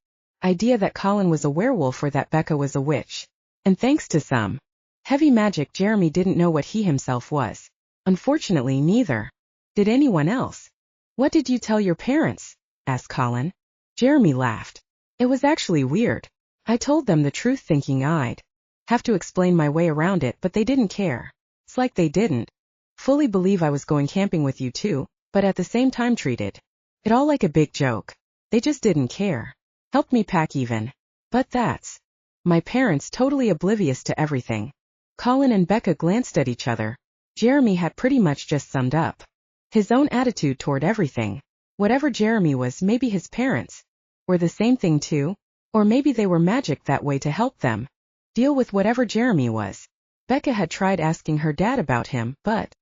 idea that Colin was a werewolf or that Becca was a witch. And thanks to some heavy magic, Jeremy didn't know what he himself was. Unfortunately, neither did anyone else. "What did you tell your parents?" asked Colin. Jeremy laughed. "It was actually weird. I told them the truth thinking I'd have to explain my way around it, but they didn't care. It's like they didn't fully believe I was going camping with you too, but at the same time treated it all like a big joke. They just didn't care. Helped me pack even. But that's my parents, totally oblivious to everything." Colin and Becca glanced at each other. Jeremy had pretty much just summed up his own attitude toward everything. Whatever Jeremy was, maybe his parents were the same thing too, or maybe they were magic that way to help them deal with whatever Jeremy was. Becca had tried asking her dad about him, but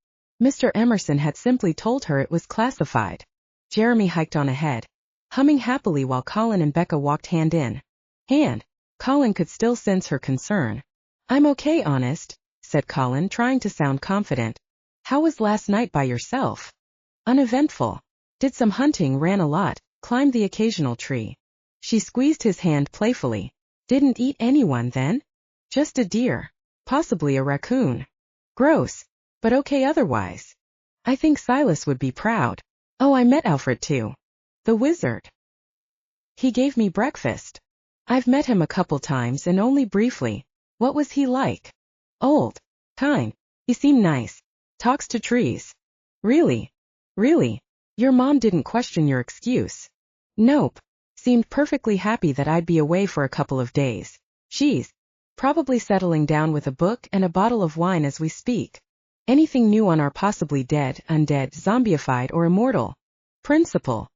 Mr. Emerson had simply told her it was classified. Jeremy hiked on ahead, humming happily while Colin and Becca walked hand in hand. Colin could still sense her concern. "I'm okay, honest," said Colin, trying to sound confident. "How was last night by yourself?" "Uneventful. Did some hunting, ran a lot, climbed the occasional tree." She squeezed his hand playfully. "Didn't eat anyone then?" "Just a deer. Possibly a raccoon." "Gross. But okay otherwise." "I think Silas would be proud." "Oh, I met Alfred too. The wizard. He gave me breakfast." "I've met him a couple times and only briefly." "What was he like?" "Old. Kind. He seemed nice. Talks to trees." "Really? Really? Your mom didn't question your excuse?" "Nope. Seemed perfectly happy that I'd be away for a couple of days. She's probably settling down with a book and a bottle of wine as we speak. Anything new on our possibly dead, undead, zombified, or immortal principle?"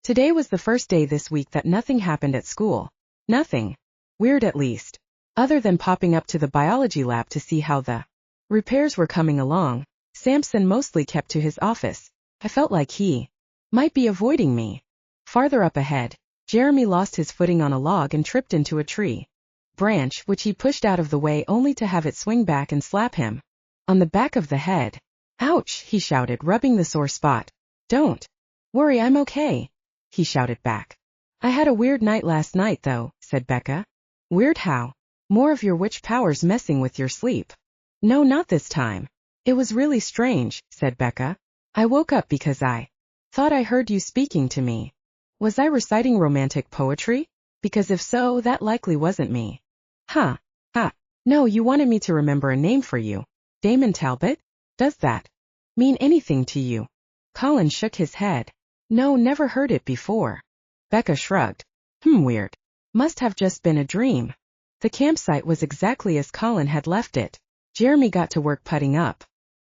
Today was the first day this week that nothing happened at school. Nothing weird, at least. Other than popping up to the biology lab to see how the repairs were coming along, Samson mostly kept to his office. I felt like he might be avoiding me. Farther up ahead, Jeremy lost his footing on a log and tripped into a tree branch, which he pushed out of the way only to have it swing back and slap him on the back of the head. "Ouch," he shouted, rubbing the sore spot. "Don't worry, I'm okay," he shouted back. "I had a weird night last night though," said Becca. "Weird how?" "More of your witch powers messing with your sleep." "No, not this time." "It was really strange," said Becca. "I woke up because I thought I heard you speaking to me." "Was I reciting romantic poetry? Because if so, that likely wasn't me." "Huh. Ha. No, you wanted me to remember a name for you. Damon Talbot? Does that mean anything to you?" Colin shook his head. "No, never heard it before." Becca shrugged. Weird. Must have just been a dream." The campsite was exactly as Colin had left it. Jeremy got to work putting up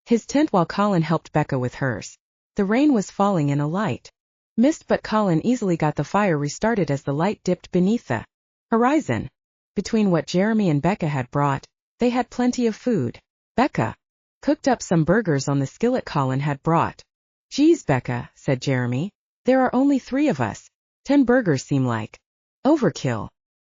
his tent while Colin helped Becca with hers. The rain was falling in a light mist, but Colin easily got the fire restarted as the light dipped beneath the horizon. Between what Jeremy and Becca had brought, they had plenty of food. Becca cooked up some burgers on the skillet Colin had brought. "Geez, Becca," said Jeremy, "there are only 3 of us. 10 burgers seem like overkill."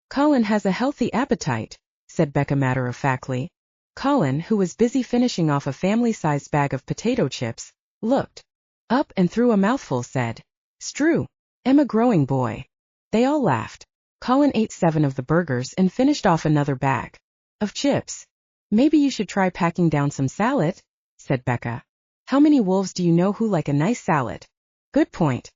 "Colin has a healthy appetite," said Becca matter-of-factly. Colin, who was busy finishing off a family-sized bag of potato chips, looked up and through a mouthful said, "Strew. I'm a growing boy." They all laughed. Colin ate 7 of the burgers and finished off another bag of chips. "Maybe you should try packing down some salad," said Becca. "How many wolves do you know who like a nice salad?" "Good point."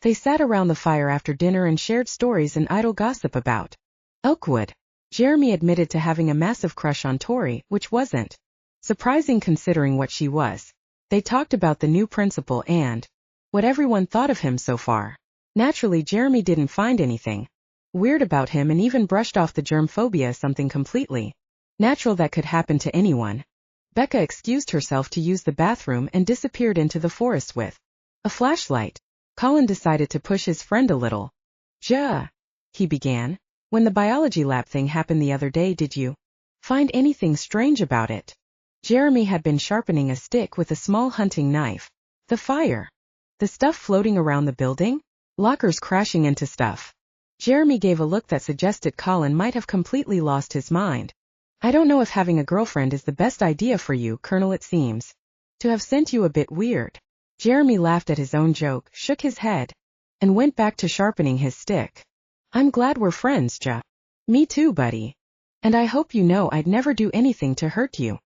They sat around the fire after dinner and shared stories and idle gossip about Elkwood. Jeremy admitted to having a massive crush on Tori, which wasn't surprising considering what she was. They talked about the new principal and what everyone thought of him so far. Naturally, Jeremy didn't find anything weird about him and even brushed off the germ phobia as something completely natural that could happen to anyone. Becca excused herself to use the bathroom and disappeared into the forest with a flashlight. Colin decided to push his friend a little. He began. "When the biology lab thing happened the other day, did you find anything strange about it?" Jeremy had been sharpening a stick with a small hunting knife. "The fire. The stuff floating around the building? Lockers crashing into stuff." Jeremy gave a look that suggested Colin might have completely lost his mind. "I don't know if having a girlfriend is the best idea for you, Colonel. It seems to have sent you a bit weird." Jeremy laughed at his own joke, shook his head, and went back to sharpening his stick. "I'm glad we're friends, Me too, buddy. And I hope you know I'd never do anything to hurt you."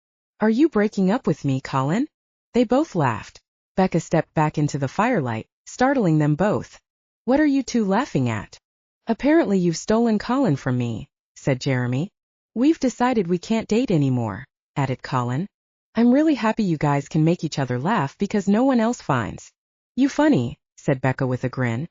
"Are you breaking up with me, Colin?" They both laughed. Becca stepped back into the firelight, startling them both. "What are you two laughing at?" "Apparently you've stolen Colin from me," said Jeremy. "We've decided we can't date anymore," added Colin. "I'm really happy you guys can make each other laugh because no one else finds you funny," said Becca with a grin.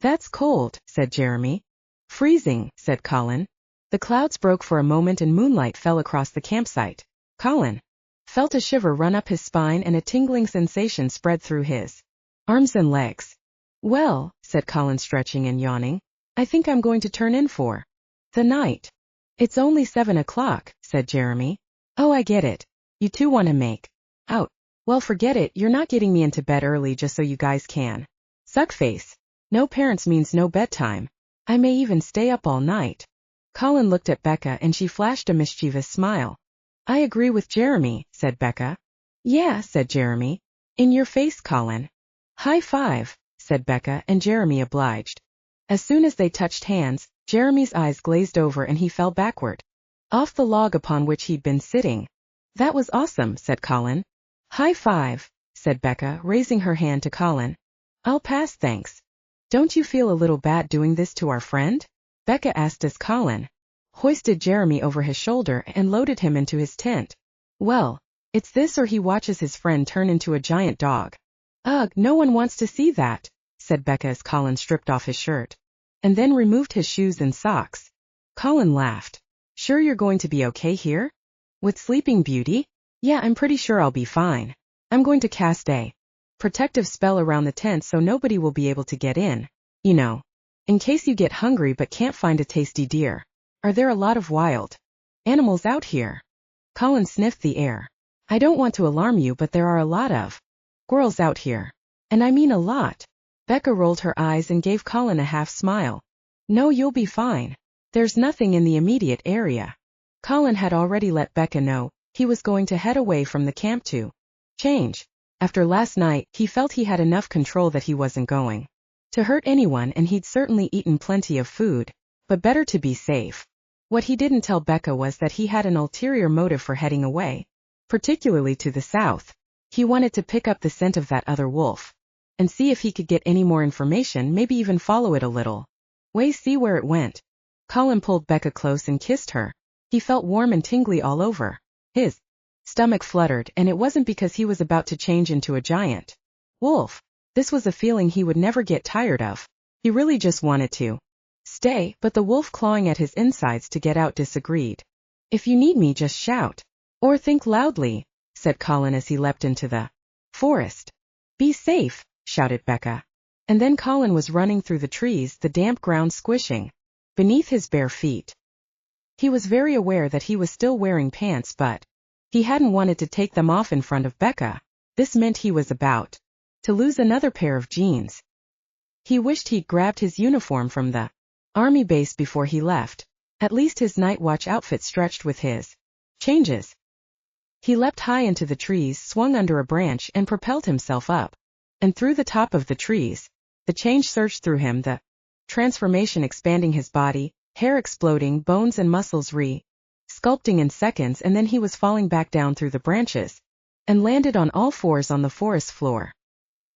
"That's cold," said Jeremy. "Freezing," said Colin. The clouds broke for a moment and moonlight fell across the campsite. Colin felt a shiver run up his spine and a tingling sensation spread through his arms and legs. "Well," said Colin, stretching and yawning, "I think I'm going to turn in for the night." "It's only 7 o'clock, said Jeremy. "Oh, I get it. You two want to make out. Well, forget it, you're not getting me into bed early just so you guys can suck face. No parents means no bedtime. I may even stay up all night." Colin looked at Becca and she flashed a mischievous smile. "I agree with Jeremy," said Becca. "Yeah," said Jeremy. "In your face, Colin." "High five," said Becca, and Jeremy obliged. As soon as they touched hands, Jeremy's eyes glazed over and he fell backward off the log upon which he'd been sitting. "That was awesome," said Colin. "High five," said Becca, raising her hand to Colin. "I'll pass, thanks." "Don't you feel a little bad doing this to our friend?" Becca asked as Colin hoisted Jeremy over his shoulder and loaded him into his tent. "Well, it's this or he watches his friend turn into a giant dog." "Ugh, no one wants to see that," said Becca as Colin stripped off his shirt and then removed his shoes and socks. Colin laughed. "Sure you're going to be okay here? With Sleeping Beauty?" "Yeah, I'm pretty sure I'll be fine. I'm going to cast a protective spell around the tent so nobody will be able to get in. You know, in case you get hungry but can't find a tasty deer. Are there a lot of wild animals out here?" Colin sniffed the air. "I don't want to alarm you, but there are a lot of squirrels out here. And I mean a lot." Becca rolled her eyes and gave Colin a half smile. "No, you'll be fine. There's nothing in the immediate area." Colin had already let Becca know he was going to head away from the camp to change. After last night, he felt he had enough control that he wasn't going to hurt anyone and he'd certainly eaten plenty of food, but better to be safe. What he didn't tell Becca was that he had an ulterior motive for heading away, particularly to the south. He wanted to pick up the scent of that other wolf and see if he could get any more information, maybe even follow it a little way, see where it went. Colin pulled Becca close and kissed her. He felt warm and tingly all over. His stomach fluttered, and it wasn't because he was about to change into a giant wolf. This was a feeling he would never get tired of. He really just wanted to stay, but the wolf clawing at his insides to get out disagreed. "If you need me, just shout. Or think loudly," said Colin as he leapt into the forest. "Be safe," shouted Becca. And then Colin was running through the trees, the damp ground squishing beneath his bare feet. He was very aware that he was still wearing pants, but he hadn't wanted to take them off in front of Becca. This meant he was about to lose another pair of jeans. He wished he'd grabbed his uniform from the army base before he left. At least his night watch outfit stretched with his changes. He leapt high into the trees, swung under a branch, and propelled himself up and through the top of the trees. The change surged through him, the transformation expanding his body, hair exploding, bones and muscles sculpting in seconds, and then he was falling back down through the branches, and landed on all fours on the forest floor.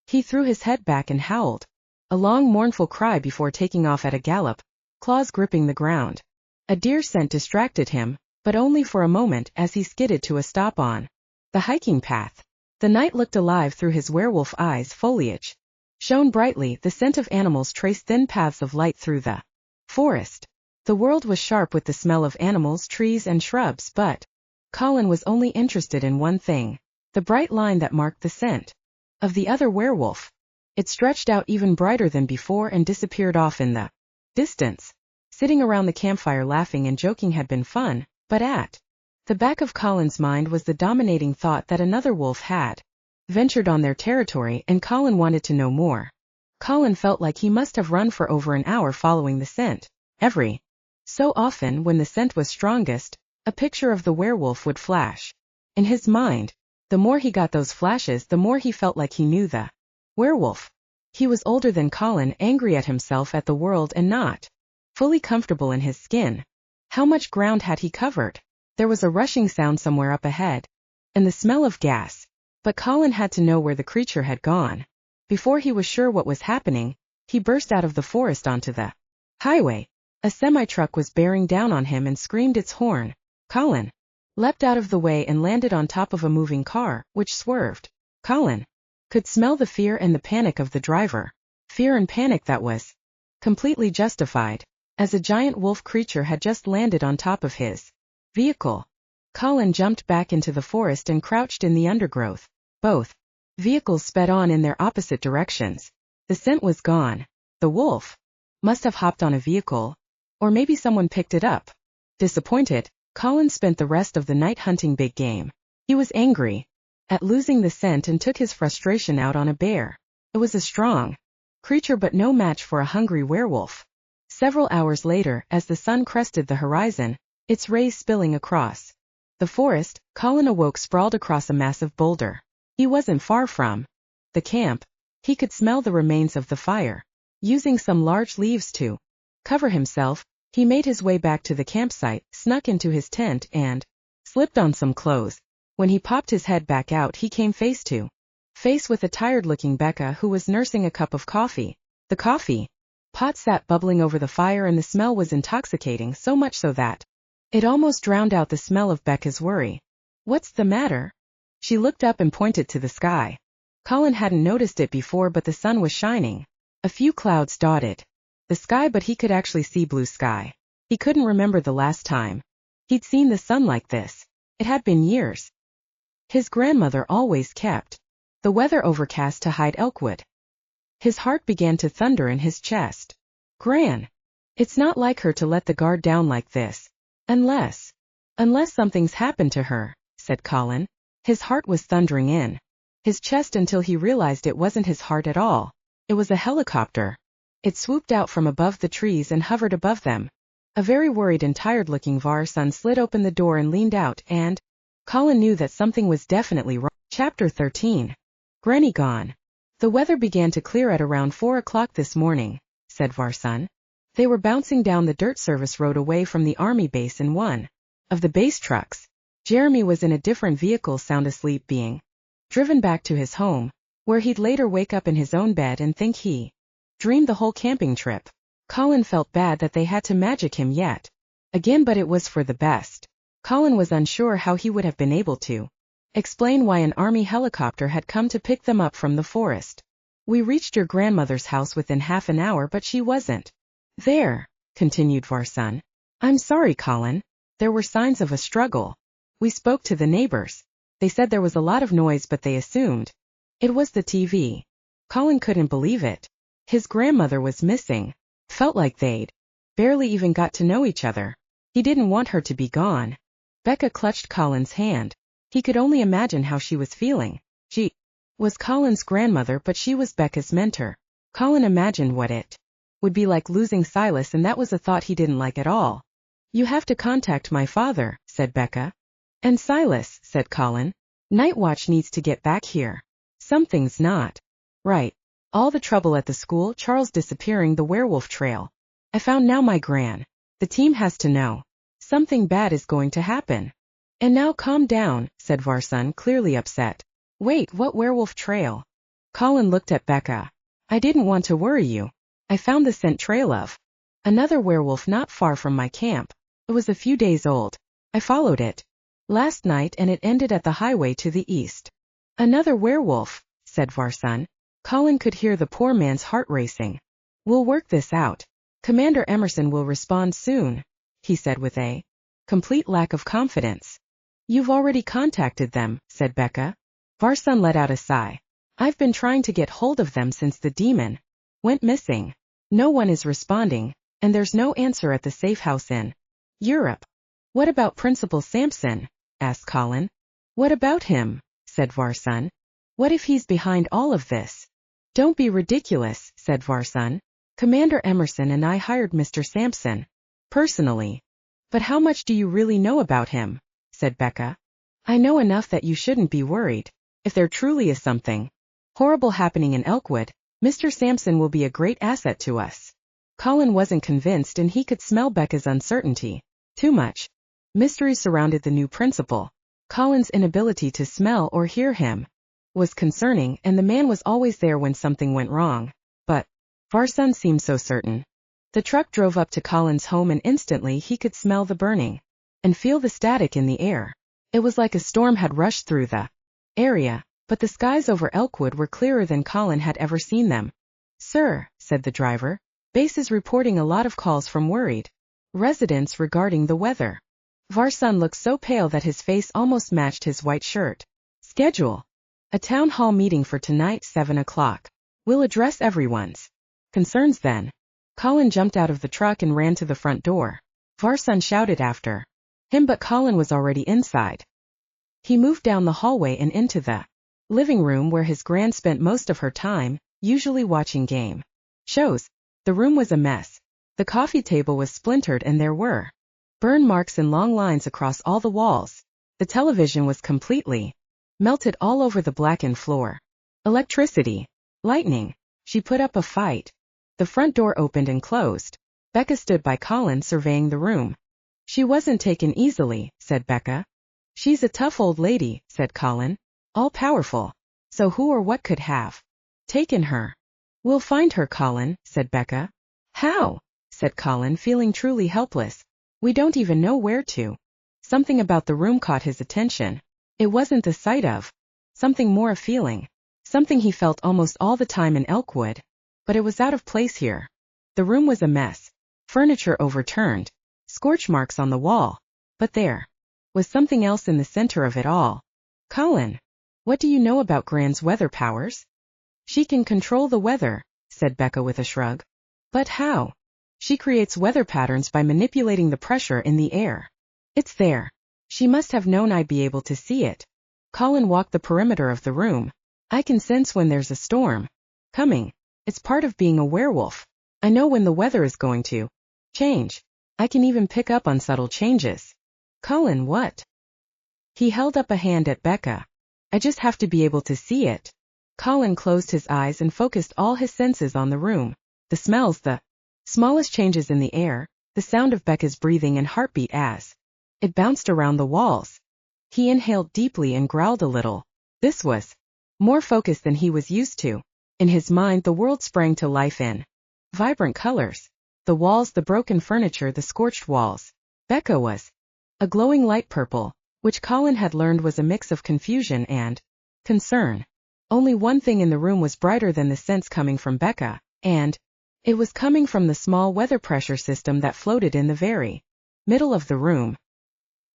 He threw his head back and howled a long mournful cry before taking off at a gallop, claws gripping the ground. A deer scent distracted him, but only for a moment, as he skidded to a stop on the hiking path. The night looked alive through his werewolf eyes. Foliage shone brightly, the scent of animals traced thin paths of light through the forest. The world was sharp with the smell of animals, trees and shrubs, but Colin was only interested in one thing: the bright line that marked the scent of the other werewolf. It stretched out even brighter than before and disappeared off in the distance. Sitting around the campfire laughing and joking had been fun, but at the back of Colin's mind was the dominating thought that another wolf had ventured on their territory, and Colin wanted to know more. Colin felt like he must have run for over an hour following the scent. Every so often, when the scent was strongest, a picture of the werewolf would flash in his mind. The more he got those flashes, the more he felt like he knew the werewolf. He was older than Colin, angry at himself, at the world, and not fully comfortable in his skin. How much ground had he covered? There was a rushing sound somewhere up ahead, and the smell of gas. But Colin had to know where the creature had gone. Before he was sure what was happening, he burst out of the forest onto the highway. A semi-truck was bearing down on him and screamed its horn. Colin leapt out of the way and landed on top of a moving car, which swerved. Colin could smell the fear and the panic of the driver. Fear and panic that was completely justified, as a giant wolf creature had just landed on top of his vehicle. Colin jumped back into the forest and crouched in the undergrowth. Both vehicles sped on in their opposite directions. The scent was gone. The wolf must have hopped on a vehicle, or maybe someone picked it up. Disappointed, Colin spent the rest of the night hunting big game. He was angry at losing the scent and took his frustration out on a bear. It was a strong creature but no match for a hungry werewolf. Several hours later, as the sun crested the horizon, its rays spilling across the forest, Colin awoke sprawled across a massive boulder. He wasn't far from the camp. He could smell the remains of the fire. Using some large leaves to cover himself, he made his way back to the campsite, snuck into his tent, and slipped on some clothes. When he popped his head back out, he came face to face with a tired-looking Becca who was nursing a cup of coffee. The coffee pot sat bubbling over the fire, and the smell was intoxicating, so much so that it almost drowned out the smell of Becca's worry. "What's the matter?" She looked up and pointed to the sky. Colin hadn't noticed it before, but the sun was shining. A few clouds dotted the sky, but he could actually see blue sky. He couldn't remember the last time he'd seen the sun like this. It had been years. His grandmother always kept the weather overcast to hide Elkwood. His heart began to thunder in his chest. Gran, it's not like her to let the guard down like this. Unless something's happened to her, said Colin. His heart was thundering in his chest until he realized it wasn't his heart at all. It was a helicopter. It swooped out from above the trees and hovered above them. A very worried and tired-looking Varson slid open the door and leaned out, and Colin knew that something was definitely wrong. Chapter 13. Granny gone. The weather began to clear at around 4 o'clock this morning, said Varson. They were bouncing down the dirt service road away from the army base in one of the base trucks. Jeremy was in a different vehicle, sound asleep, being driven back to his home, where he'd later wake up in his own bed and think he dreamed the whole camping trip. Colin felt bad that they had to magic him yet again, but it was for the best. Colin was unsure how he would have been able to explain why an army helicopter had come to pick them up from the forest. We reached your grandmother's house within half an hour, but she wasn't there, continued Varson. I'm sorry, Colin. There were signs of a struggle. We spoke to the neighbors. They said there was a lot of noise, but they assumed it was the TV. Colin couldn't believe it. His grandmother was missing. Felt like they'd barely even got to know each other. He didn't want her to be gone. Becca clutched Colin's hand. He could only imagine how she was feeling. She was Colin's grandmother, but she was Becca's mentor. Colin imagined what it would be like losing Silas, and that was a thought he didn't like at all. You have to contact my father, said Becca. And Silas, said Colin. Night Watch needs to get back here. Something's not Right. All the trouble at the school, Charles disappearing, the werewolf trail. I found now my gran. The team has to know. Something bad is going to happen. And now calm down, said Varsun, clearly upset. Wait, what werewolf trail? Colin looked at Becca. I didn't want to worry you. I found the scent trail of another werewolf not far from my camp. It was a few days old. I followed it last night and it ended at the highway to the east. Another werewolf, said Varsun. Colin could hear the poor man's heart racing. We'll work this out. Commander Emerson will respond soon, he said with a complete lack of confidence. You've already contacted them, said Becca. Varsun let out a sigh. I've been trying to get hold of them since the demon went missing. No one is responding, and there's no answer at the safe house in Europe. What about Principal Sampson? Asked Colin. What about him? Said Varsun. What if he's behind all of this? Don't be ridiculous, said Varsun. Commander Emerson and I hired Mr. Sampson personally. But how much do you really know about him? Said Becca. I know enough that you shouldn't be worried. If there truly is something horrible happening in Elkwood, Mr. Sampson will be a great asset to us. Colin wasn't convinced and he could smell Becca's uncertainty. Too much mystery surrounded the new principal. Colin's inability to smell or hear him was concerning, and the man was always there when something went wrong. But Varsun seemed so certain. The truck drove up to Colin's home and instantly he could smell the burning and feel the static in the air. It was like a storm had rushed through the area, but the skies over Elkwood were clearer than Colin had ever seen them. Sir, said the driver, base is reporting a lot of calls from worried residents regarding the weather. Varsun looked so pale that his face almost matched his white shirt. Schedule a town hall meeting for tonight 7 o'clock. We'll address everyone's concerns then. Colin jumped out of the truck and ran to the front door. Varsun shouted after him, but Colin was already inside. He moved down the hallway and into the living room where his gran spent most of her time, usually watching game shows. The room was a mess. The coffee table was splintered and there were burn marks and long lines across all the walls. The television was completely melted all over the blackened floor. Electricity. Lightning. She put up a fight. The front door opened and closed. Becca stood by Colin surveying the room. She wasn't taken easily, said Becca. She's a tough old lady, said Colin. All powerful. So who or what could have taken her? We'll find her, Colin, said Becca. How? Said Colin, feeling truly helpless. We don't even know where to. Something about the room caught his attention. It wasn't the sight of something, more a feeling. Something he felt almost all the time in Elkwood. But it was out of place here. The room was a mess. Furniture overturned. Scorch marks on the wall. But there was something else in the center of it all. Colin, what do you know about Gran's weather powers? She can control the weather, said Becca with a shrug. But how? She creates weather patterns by manipulating the pressure in the air. It's there. She must have known I'd be able to see it. Colin walked the perimeter of the room. I can sense when there's a storm coming. It's part of being a werewolf. I know when the weather is going to change. I can even pick up on subtle changes. Colin, what? He held up a hand at Becca. I just have to be able to see it. Colin closed his eyes and focused all his senses on the room. The smells, the smallest changes in the air, the sound of Becca's breathing and heartbeat as it bounced around the walls. He inhaled deeply and growled a little. This was more focused than he was used to. In his mind, the world sprang to life in vibrant colors. The walls, the broken furniture, the scorched walls. Becca was a glowing light purple, which Colin had learned was a mix of confusion and concern. Only one thing in the room was brighter than the sense coming from Becca, and it was coming from the small weather pressure system that floated in the very middle of the room.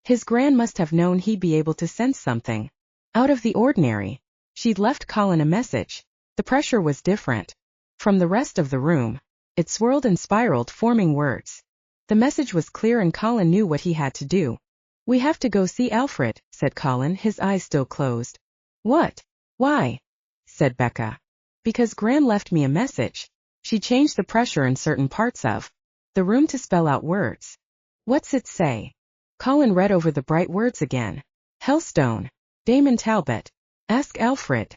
His gran must have known he'd be able to sense something out of the ordinary. She'd left Colin a message. The pressure was different from the rest of the room. It swirled and spiraled, forming words. The message was clear and Colin knew what he had to do. We have to go see Alfred, said Colin, his eyes still closed. What? Why? Said Becca. Because Gran left me a message. She changed the pressure in certain parts of the room to spell out words. What's it say? Colin read over the bright words again. Hellstone. Damon Talbot. Ask Alfred.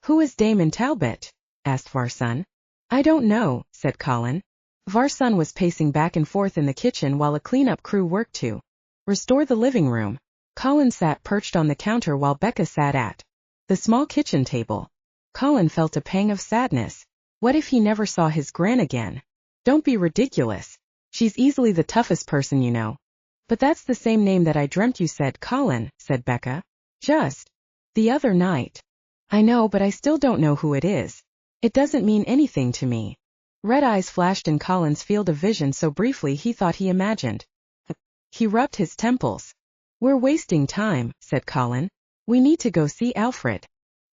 Who is Damon Talbot? asked Varsun. I don't know, said Colin. Varsun was pacing back and forth in the kitchen while a cleanup crew worked to restore the living room. Colin sat perched on the counter while Becca sat at the small kitchen table. Colin felt a pang of sadness. What if he never saw his gran again? Don't be ridiculous. She's easily the toughest person you know. But that's the same name that I dreamt you said, Colin, said Becca. Just the other night. I know, but I still don't know who it is. It doesn't mean anything to me. Red eyes flashed in Colin's field of vision so briefly he thought he imagined. He rubbed his temples. We're wasting time, said Colin. We need to go see Alfred.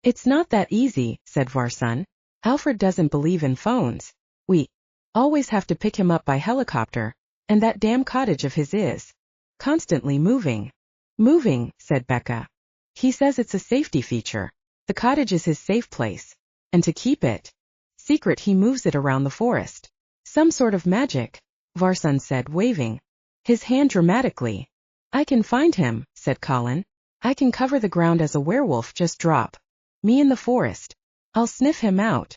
It's not that easy, said Varsun. Alfred doesn't believe in phones. We always have to pick him up by helicopter, and that damn cottage of his is constantly moving. Moving, said Becca. He says it's a safety feature. The cottage is his safe place. And to keep it secret he moves it around the forest. Some sort of magic, Varsun said, waving his hand dramatically. I can find him, said Colin. I can cover the ground as a werewolf, just drop me in the forest. I'll sniff him out.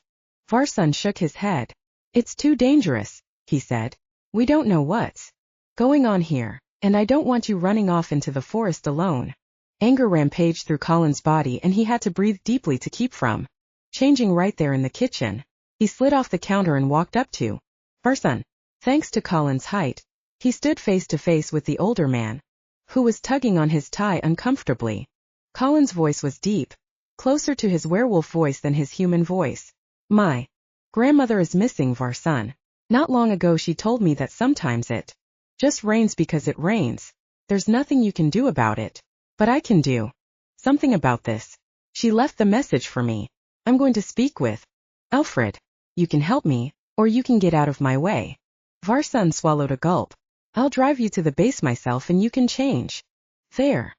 Varsun shook his head. It's too dangerous, he said. We don't know what's going on here, and I don't want you running off into the forest alone. Anger rampaged through Colin's body and he had to breathe deeply to keep from changing right there in the kitchen. He slid off the counter and walked up to Varsun. Thanks to Colin's height, he stood face to face with the older man, who was tugging on his tie uncomfortably. Colin's voice was deep, closer to his werewolf voice than his human voice. My grandmother is missing, Varsun. Not long ago she told me that sometimes it just rains because it rains. There's nothing you can do about it. But I can do something about this. She left the message for me. I'm going to speak with Alfred. You can help me, or you can get out of my way. Varsun swallowed a gulp. I'll drive you to the base myself and you can change there.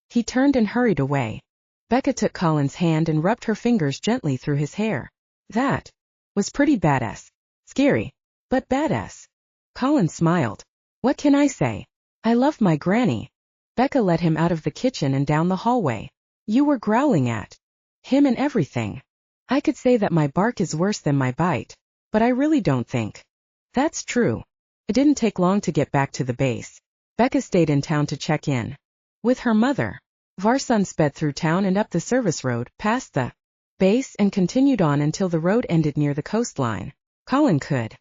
He turned and hurried away. Becca took Colin's hand and rubbed her fingers gently through his hair. That was pretty badass. Scary, but badass. Colin smiled. What can I say? I love my granny. Becca led him out of the kitchen and down the hallway. You were growling at him and everything. I could say that my bark is worse than my bite, but I really don't think that's true. It didn't take long to get back to the base. Becca stayed in town to check in with her mother. Varsun sped through town and up the service road, past the base and continued on until the road ended near the coastline. Colin could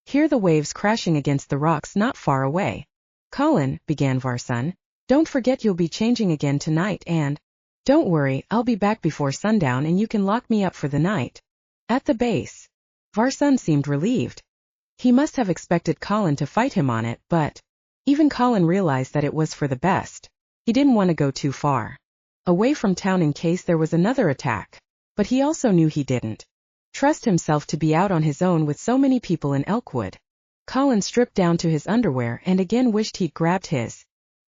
hear the waves crashing against the rocks not far away. Colin, began Varsun, don't forget you'll be changing again tonight and don't worry, I'll be back before sundown and you can lock me up for the night. At the base. Varsun seemed relieved. He must have expected Colin to fight him on it, but even Colin realized that it was for the best. He didn't want to go too far away from town in case there was another attack, but he also knew he didn't trust himself to be out on his own with so many people in Elkwood. Colin stripped down to his underwear and again wished he'd grabbed his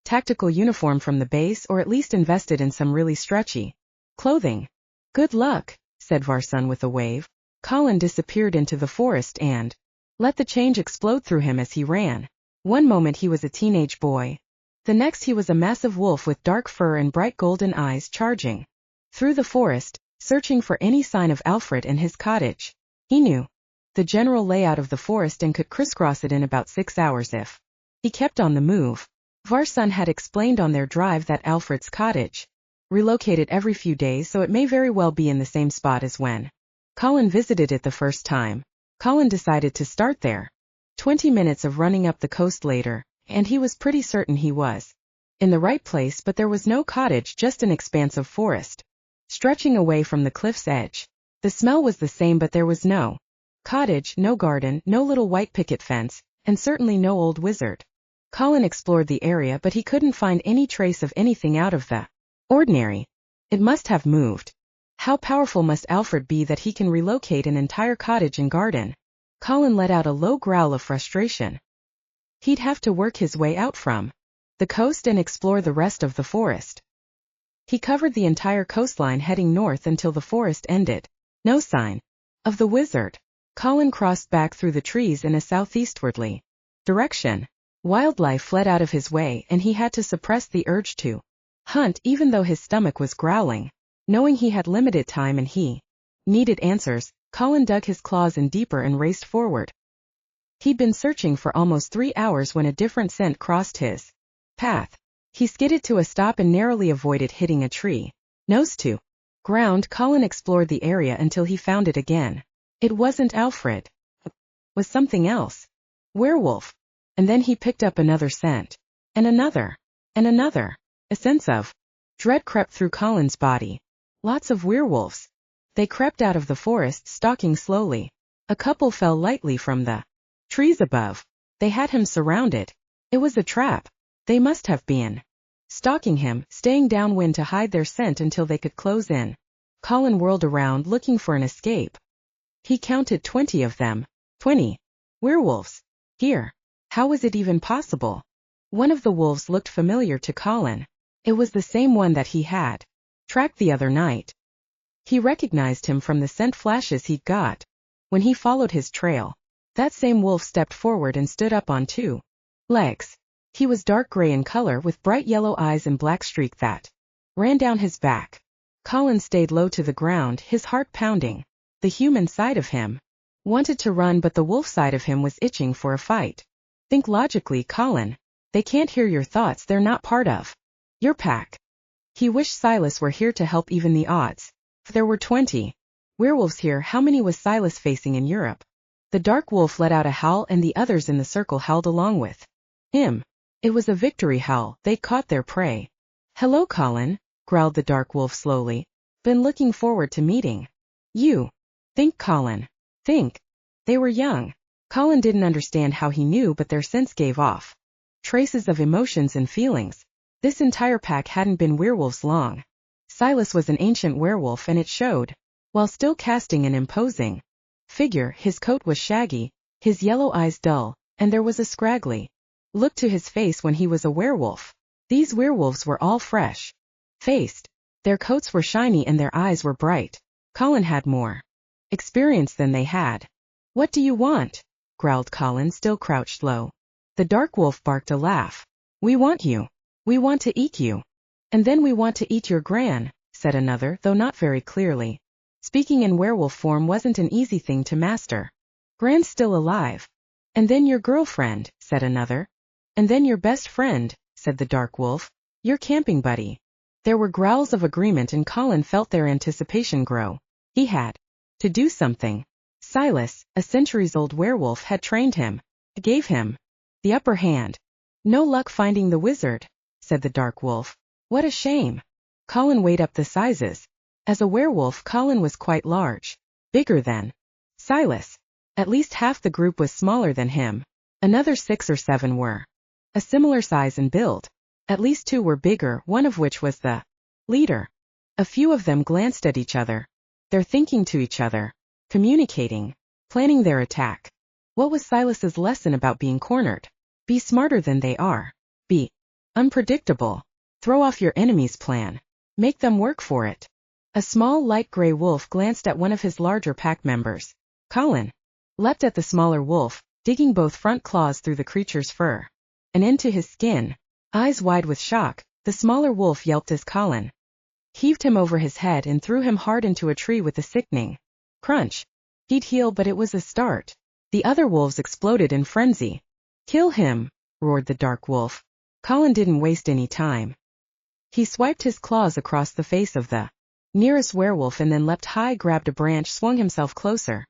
tactical uniform from the base or at least invested in some really stretchy clothing. Good luck, said Varsun with a wave. Colin disappeared into the forest and let the change explode through him as he ran. One moment he was a teenage boy. The next he was a massive wolf with dark fur and bright golden eyes charging through the forest, searching for any sign of Alfred and his cottage. He knew the general layout of the forest and could crisscross it in about 6 hours if he kept on the move. Varsun had explained on their drive that Alfred's cottage relocated every few days, so it may very well be in the same spot as when Colin visited it the first time. Colin decided to start there. 20 minutes of running up the coast later, and he was pretty certain he was in the right place, but there was no cottage, just an expanse of forest stretching away from the cliff's edge. The smell was the same, but there was no cottage, no garden, no little white picket fence, and certainly no old wizard. Colin explored the area, but he couldn't find any trace of anything out of the ordinary. It must have moved. How powerful must Alfred be that he can relocate an entire cottage and garden? Colin let out a low growl of frustration. He'd have to work his way out from the coast and explore the rest of the forest. He covered the entire coastline heading north until the forest ended. No sign of the wizard. Colin crossed back through the trees in a southeastwardly direction. Wildlife fled out of his way and he had to suppress the urge to hunt even though his stomach was growling. Knowing he had limited time and he needed answers, Colin dug his claws in deeper and raced forward. He'd been searching for almost 3 hours when a different scent crossed his path. He skidded to a stop and narrowly avoided hitting a tree. Nose to ground, Colin explored the area until he found it again. It wasn't Alfred. It was something else. Werewolf. And then he picked up another scent. And another. And another. A sense of dread crept through Colin's body. Lots of werewolves. They crept out of the forest, stalking slowly. A couple fell lightly from the trees above. They had him surrounded. It was a trap. They must have been stalking him, staying downwind to hide their scent until they could close in. Colin whirled around, looking for an escape. He counted 20 of them. 20 werewolves. Here. How was it even possible? One of the wolves looked familiar to Colin. It was the same one that he had tracked the other night. He recognized him from the scent flashes he'd got. When he followed his trail, that same wolf stepped forward and stood up on 2 legs. He was dark gray in color with bright yellow eyes and black streak that ran down his back. Colin stayed low to the ground, his heart pounding. The human side of him wanted to run, but the wolf side of him was itching for a fight. Think logically, Colin. They can't hear your thoughts, they're not part of your pack. He wished Silas were here to help even the odds. There were 20 werewolves here. How many was Silas facing in Europe? The dark wolf let out a howl and the others in the circle howled along with him. It was a victory howl. They'd caught their prey. Hello, Colin, growled the dark wolf slowly. Been looking forward to meeting you. Think, Colin. Think. They were young. Colin didn't understand how he knew, but their scents gave off traces of emotions and feelings. This entire pack hadn't been werewolves long. Silas was an ancient werewolf, and it showed. While still casting an imposing figure, his coat was shaggy, his yellow eyes dull, and there was a scraggly look to his face when he was a werewolf. These werewolves were all fresh-faced. Their coats were shiny and their eyes were bright. Colin had more experience than they had. What do you want? Growled Colin, still crouched low. The dark wolf barked a laugh. We want you. We want to eat you. And then we want to eat your gran, said another, though not very clearly. Speaking in werewolf form wasn't an easy thing to master. Gran's still alive. And then your girlfriend, said another. And then your best friend, said the dark wolf. Your camping buddy. There were growls of agreement, and Colin felt their anticipation grow. He had to do something. Silas, a centuries-old werewolf, had trained him. Gave him the upper hand. No luck finding the wizard, said the dark wolf. What a shame. Colin weighed up the sizes. As a werewolf, Colin was quite large. Bigger than Silas. At least half the group was smaller than him. Another 6 or 7 were a similar size and build. At least 2 were bigger, one of which was the leader. A few of them glanced at each other. They're thinking to each other. Communicating. Planning their attack. What was Silas's lesson about being cornered? Be smarter than they are. Be unpredictable. Throw off your enemy's plan. Make them work for it. A small light gray wolf glanced at one of his larger pack members. Colin leapt at the smaller wolf, digging both front claws through the creature's fur and into his skin. Eyes wide with shock, the smaller wolf yelped as Colin heaved him over his head and threw him hard into a tree with a sickening crunch. He'd heal, but it was a start. The other wolves exploded in frenzy. Kill him, roared the dark wolf. Colin didn't waste any time. He swiped his claws across the face of the nearest werewolf and then leapt high, grabbed a branch, swung himself closer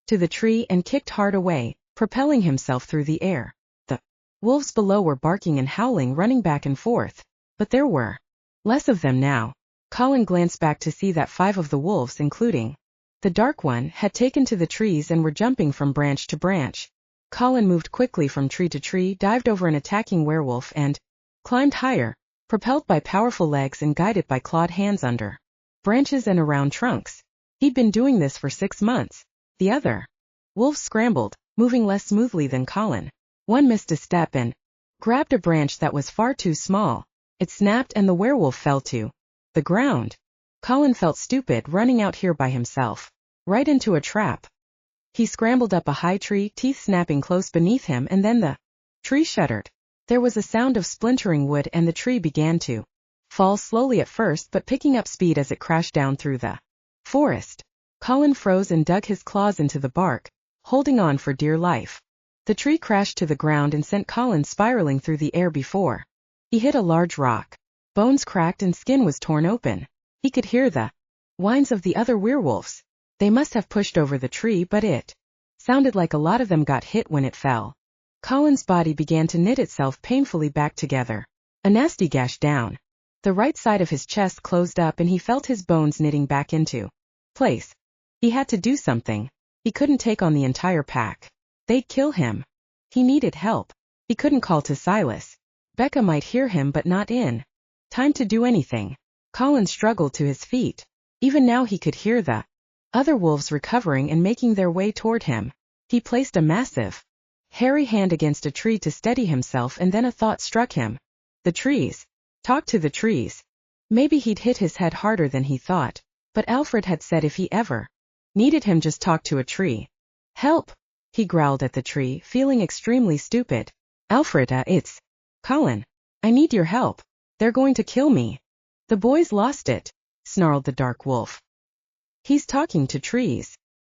to the tree and kicked hard away, propelling himself through the air. The wolves below were barking and howling, running back and forth. But there were less of them now. Colin glanced back to see that 5 of the wolves, including the dark one, had taken to the trees and were jumping from branch to branch. Colin moved quickly from tree to tree, dived over an attacking werewolf and climbed higher, propelled by powerful legs and guided by clawed hands under branches and around trunks. He'd been doing this for 6 months. The other wolves scrambled, moving less smoothly than Colin. One missed a step and grabbed a branch that was far too small. It snapped and the werewolf fell to the ground. Colin felt stupid running out here by himself. Right into a trap. He scrambled up a high tree, teeth snapping close beneath him, and then the tree shuddered. There was a sound of splintering wood and the tree began to fall slowly at first, but picking up speed as it crashed down through the forest. Colin froze and dug his claws into the bark, holding on for dear life. The tree crashed to the ground and sent Colin spiraling through the air before he hit a large rock. Bones cracked and skin was torn open. He could hear the whines of the other werewolves. They must have pushed over the tree, but it sounded like a lot of them got hit when it fell. Colin's body began to knit itself painfully back together. A nasty gash down the right side of his chest closed up and he felt his bones knitting back into place. He had to do something. He couldn't take on the entire pack. They'd kill him. He needed help. He couldn't call to Silas. Becca might hear him but not in time to do anything. Colin struggled to his feet. Even now he could hear the other wolves recovering and making their way toward him. He placed a massive, hairy hand against a tree to steady himself, and then a thought struck him. The trees. Talk to the trees. Maybe he'd hit his head harder than he thought, but Alfred had said if he ever needed him, just talk to a tree. Help! He growled at the tree, feeling extremely stupid. Alfred, it's Colin. I need your help. They're going to kill me. The boys lost it, snarled the dark wolf. He's talking to trees.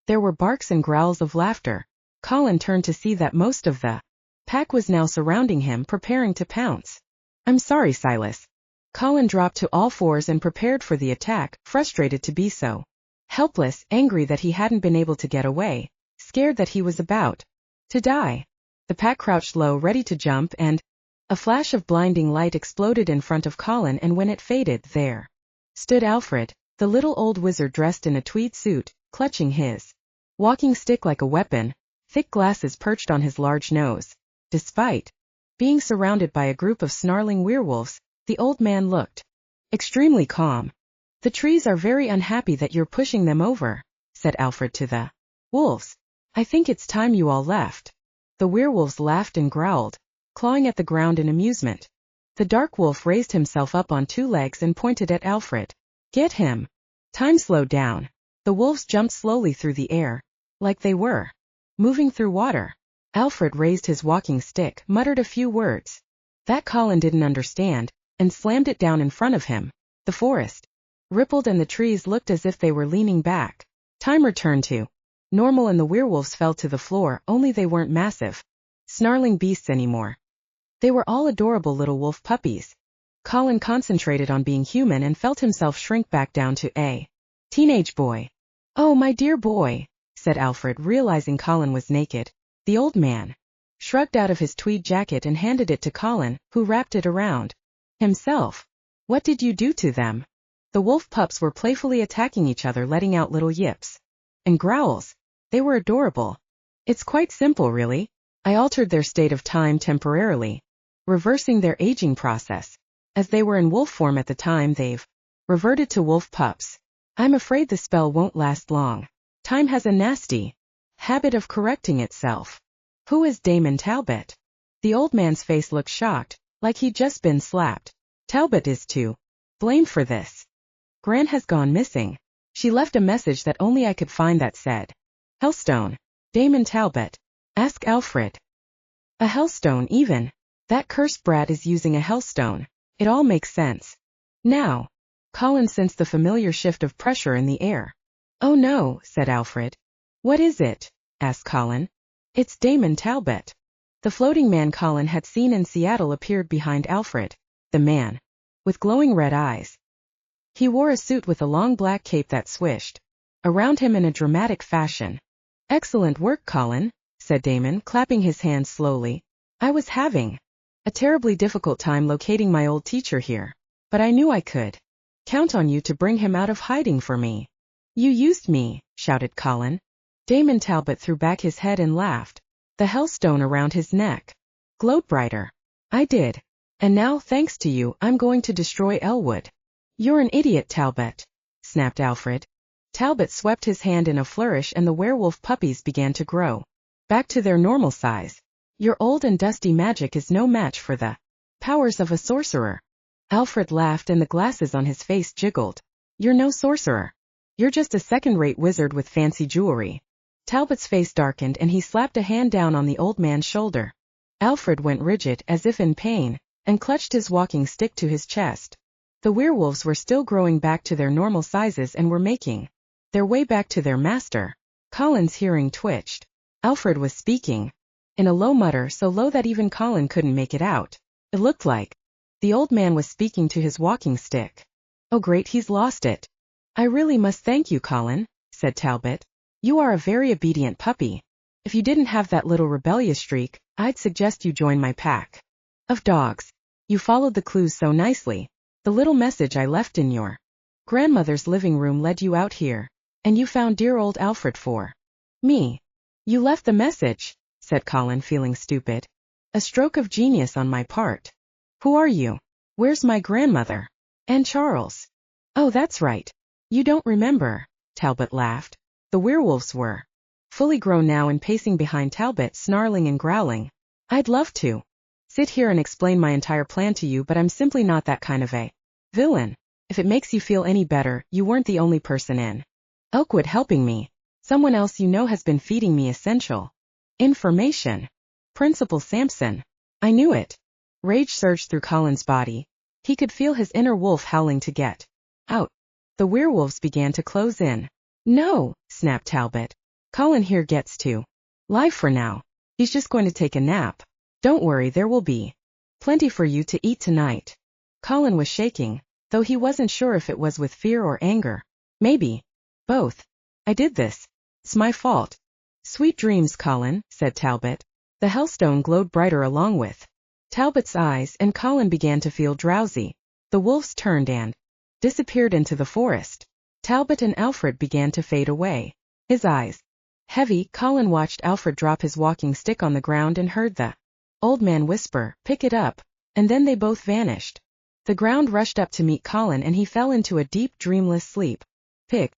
There were barks and growls of laughter. Colin turned to see that most of the pack was now surrounding him, preparing to pounce. I'm sorry, Silas. Colin dropped to all fours and prepared for the attack, frustrated to be so helpless, angry that he hadn't been able to get away, scared that he was about to die. The pack crouched low, ready to jump, and a flash of blinding light exploded in front of Colin, and when it faded, there stood Alfred, the little old wizard dressed in a tweed suit, clutching his walking stick like a weapon, thick glasses perched on his large nose. Despite being surrounded by a group of snarling werewolves, the old man looked extremely calm. The trees are very unhappy that you're pushing them over, said Alfred to the wolves. I think it's time you all left. The werewolves laughed and growled, clawing at the ground in amusement. The dark wolf raised himself up on two legs and pointed at Alfred. Get him. Time slowed down. The wolves jumped slowly through the air, like they were moving through water. Alfred raised his walking stick, muttered a few words that Colin didn't understand, and slammed it down in front of him. The forest rippled and the trees looked as if they were leaning back. Time returned to normal and the werewolves fell to the floor, only they weren't massive, snarling beasts anymore. They were all adorable little wolf puppies. Colin concentrated on being human and felt himself shrink back down to a teenage boy. Oh, my dear boy, said Alfred, realizing Colin was naked. The old man shrugged out of his tweed jacket and handed it to Colin, who wrapped it around himself. What did you do to them? The wolf pups were playfully attacking each other, letting out little yips and growls. They were adorable. It's quite simple, really. I altered their state of time temporarily, reversing their aging process. As they were in wolf form at the time, they've reverted to wolf pups. I'm afraid the spell won't last long. Time has a nasty habit of correcting itself. Who is Damon Talbot? The old man's face looked shocked, like he'd just been slapped. Talbot is to blame for this. Gran has gone missing. She left a message that only I could find that said, Hellstone. Damon Talbot. Ask Alfred. A Hellstone even. That cursed brat is using a Hellstone. It all makes sense. Now. Colin sensed the familiar shift of pressure in the air. Oh no, said Alfred. What is it? Asked Colin. It's Damon Talbot. The floating man Colin had seen in Seattle appeared behind Alfred. The man, with glowing red eyes. He wore a suit with a long black cape that swished around him in a dramatic fashion. Excellent work, Colin, said Damon, clapping his hands slowly. I was having a terribly difficult time locating my old teacher here, but I knew I could count on you to bring him out of hiding for me. You used me, shouted Colin. Damon Talbot threw back his head and laughed. The hellstone around his neck glowed brighter. I did. And now, thanks to you, I'm going to destroy Elkwood. You're an idiot, Talbot, snapped Alfred. Talbot swept his hand in a flourish and the werewolf puppies began to grow back to their normal size. Your old and dusty magic is no match for the powers of a sorcerer. Alfred laughed and the glasses on his face jiggled. You're no sorcerer. You're just a second-rate wizard with fancy jewelry. Talbot's face darkened and he slapped a hand down on the old man's shoulder. Alfred went rigid, as if in pain, and clutched his walking stick to his chest. The werewolves were still growing back to their normal sizes and were making their way back to their master. Colin's hearing twitched. Alfred was speaking. In a low mutter, so low that even Colin couldn't make it out. It looked like the old man was speaking to his walking stick. Oh great, he's lost it. I really must thank you, Colin, said Talbot. You are a very obedient puppy. If you didn't have that little rebellious streak, I'd suggest you join my pack of dogs. You followed the clues so nicely. The little message I left in your grandmother's living room led you out here, and you found dear old Alfred for me. You left the message, said Colin, feeling stupid. A stroke of genius on my part. Who are you? Where's my grandmother? And Charles? Oh, that's right. You don't remember, Talbot laughed. The werewolves were fully grown now and pacing behind Talbot, snarling and growling. I'd love to sit here and explain my entire plan to you, but I'm simply not that kind of a villain. If it makes you feel any better, you weren't the only person in Elkwood helping me. Someone else you know has been feeding me essential information. Principal Sampson. I knew it. Rage surged through Colin's body. He could feel his inner wolf howling to get out. The werewolves began to close in. No, snapped Talbot. Colin here gets to lie for now. He's just going to take a nap. Don't worry, there will be plenty for you to eat tonight. Colin was shaking, though he wasn't sure if it was with fear or anger. Maybe both. I did this. It's my fault. Sweet dreams, Colin, said Talbot. The hellstone glowed brighter along with Talbot's eyes, and Colin began to feel drowsy. The wolves turned and disappeared into the forest. Talbot and Alfred began to fade away. His eyes heavy, Colin watched Alfred drop his walking stick on the ground and heard the old man whisper, "Pick it up," and then they both vanished. The ground rushed up to meet Colin and he fell into a deep, dreamless sleep. Pick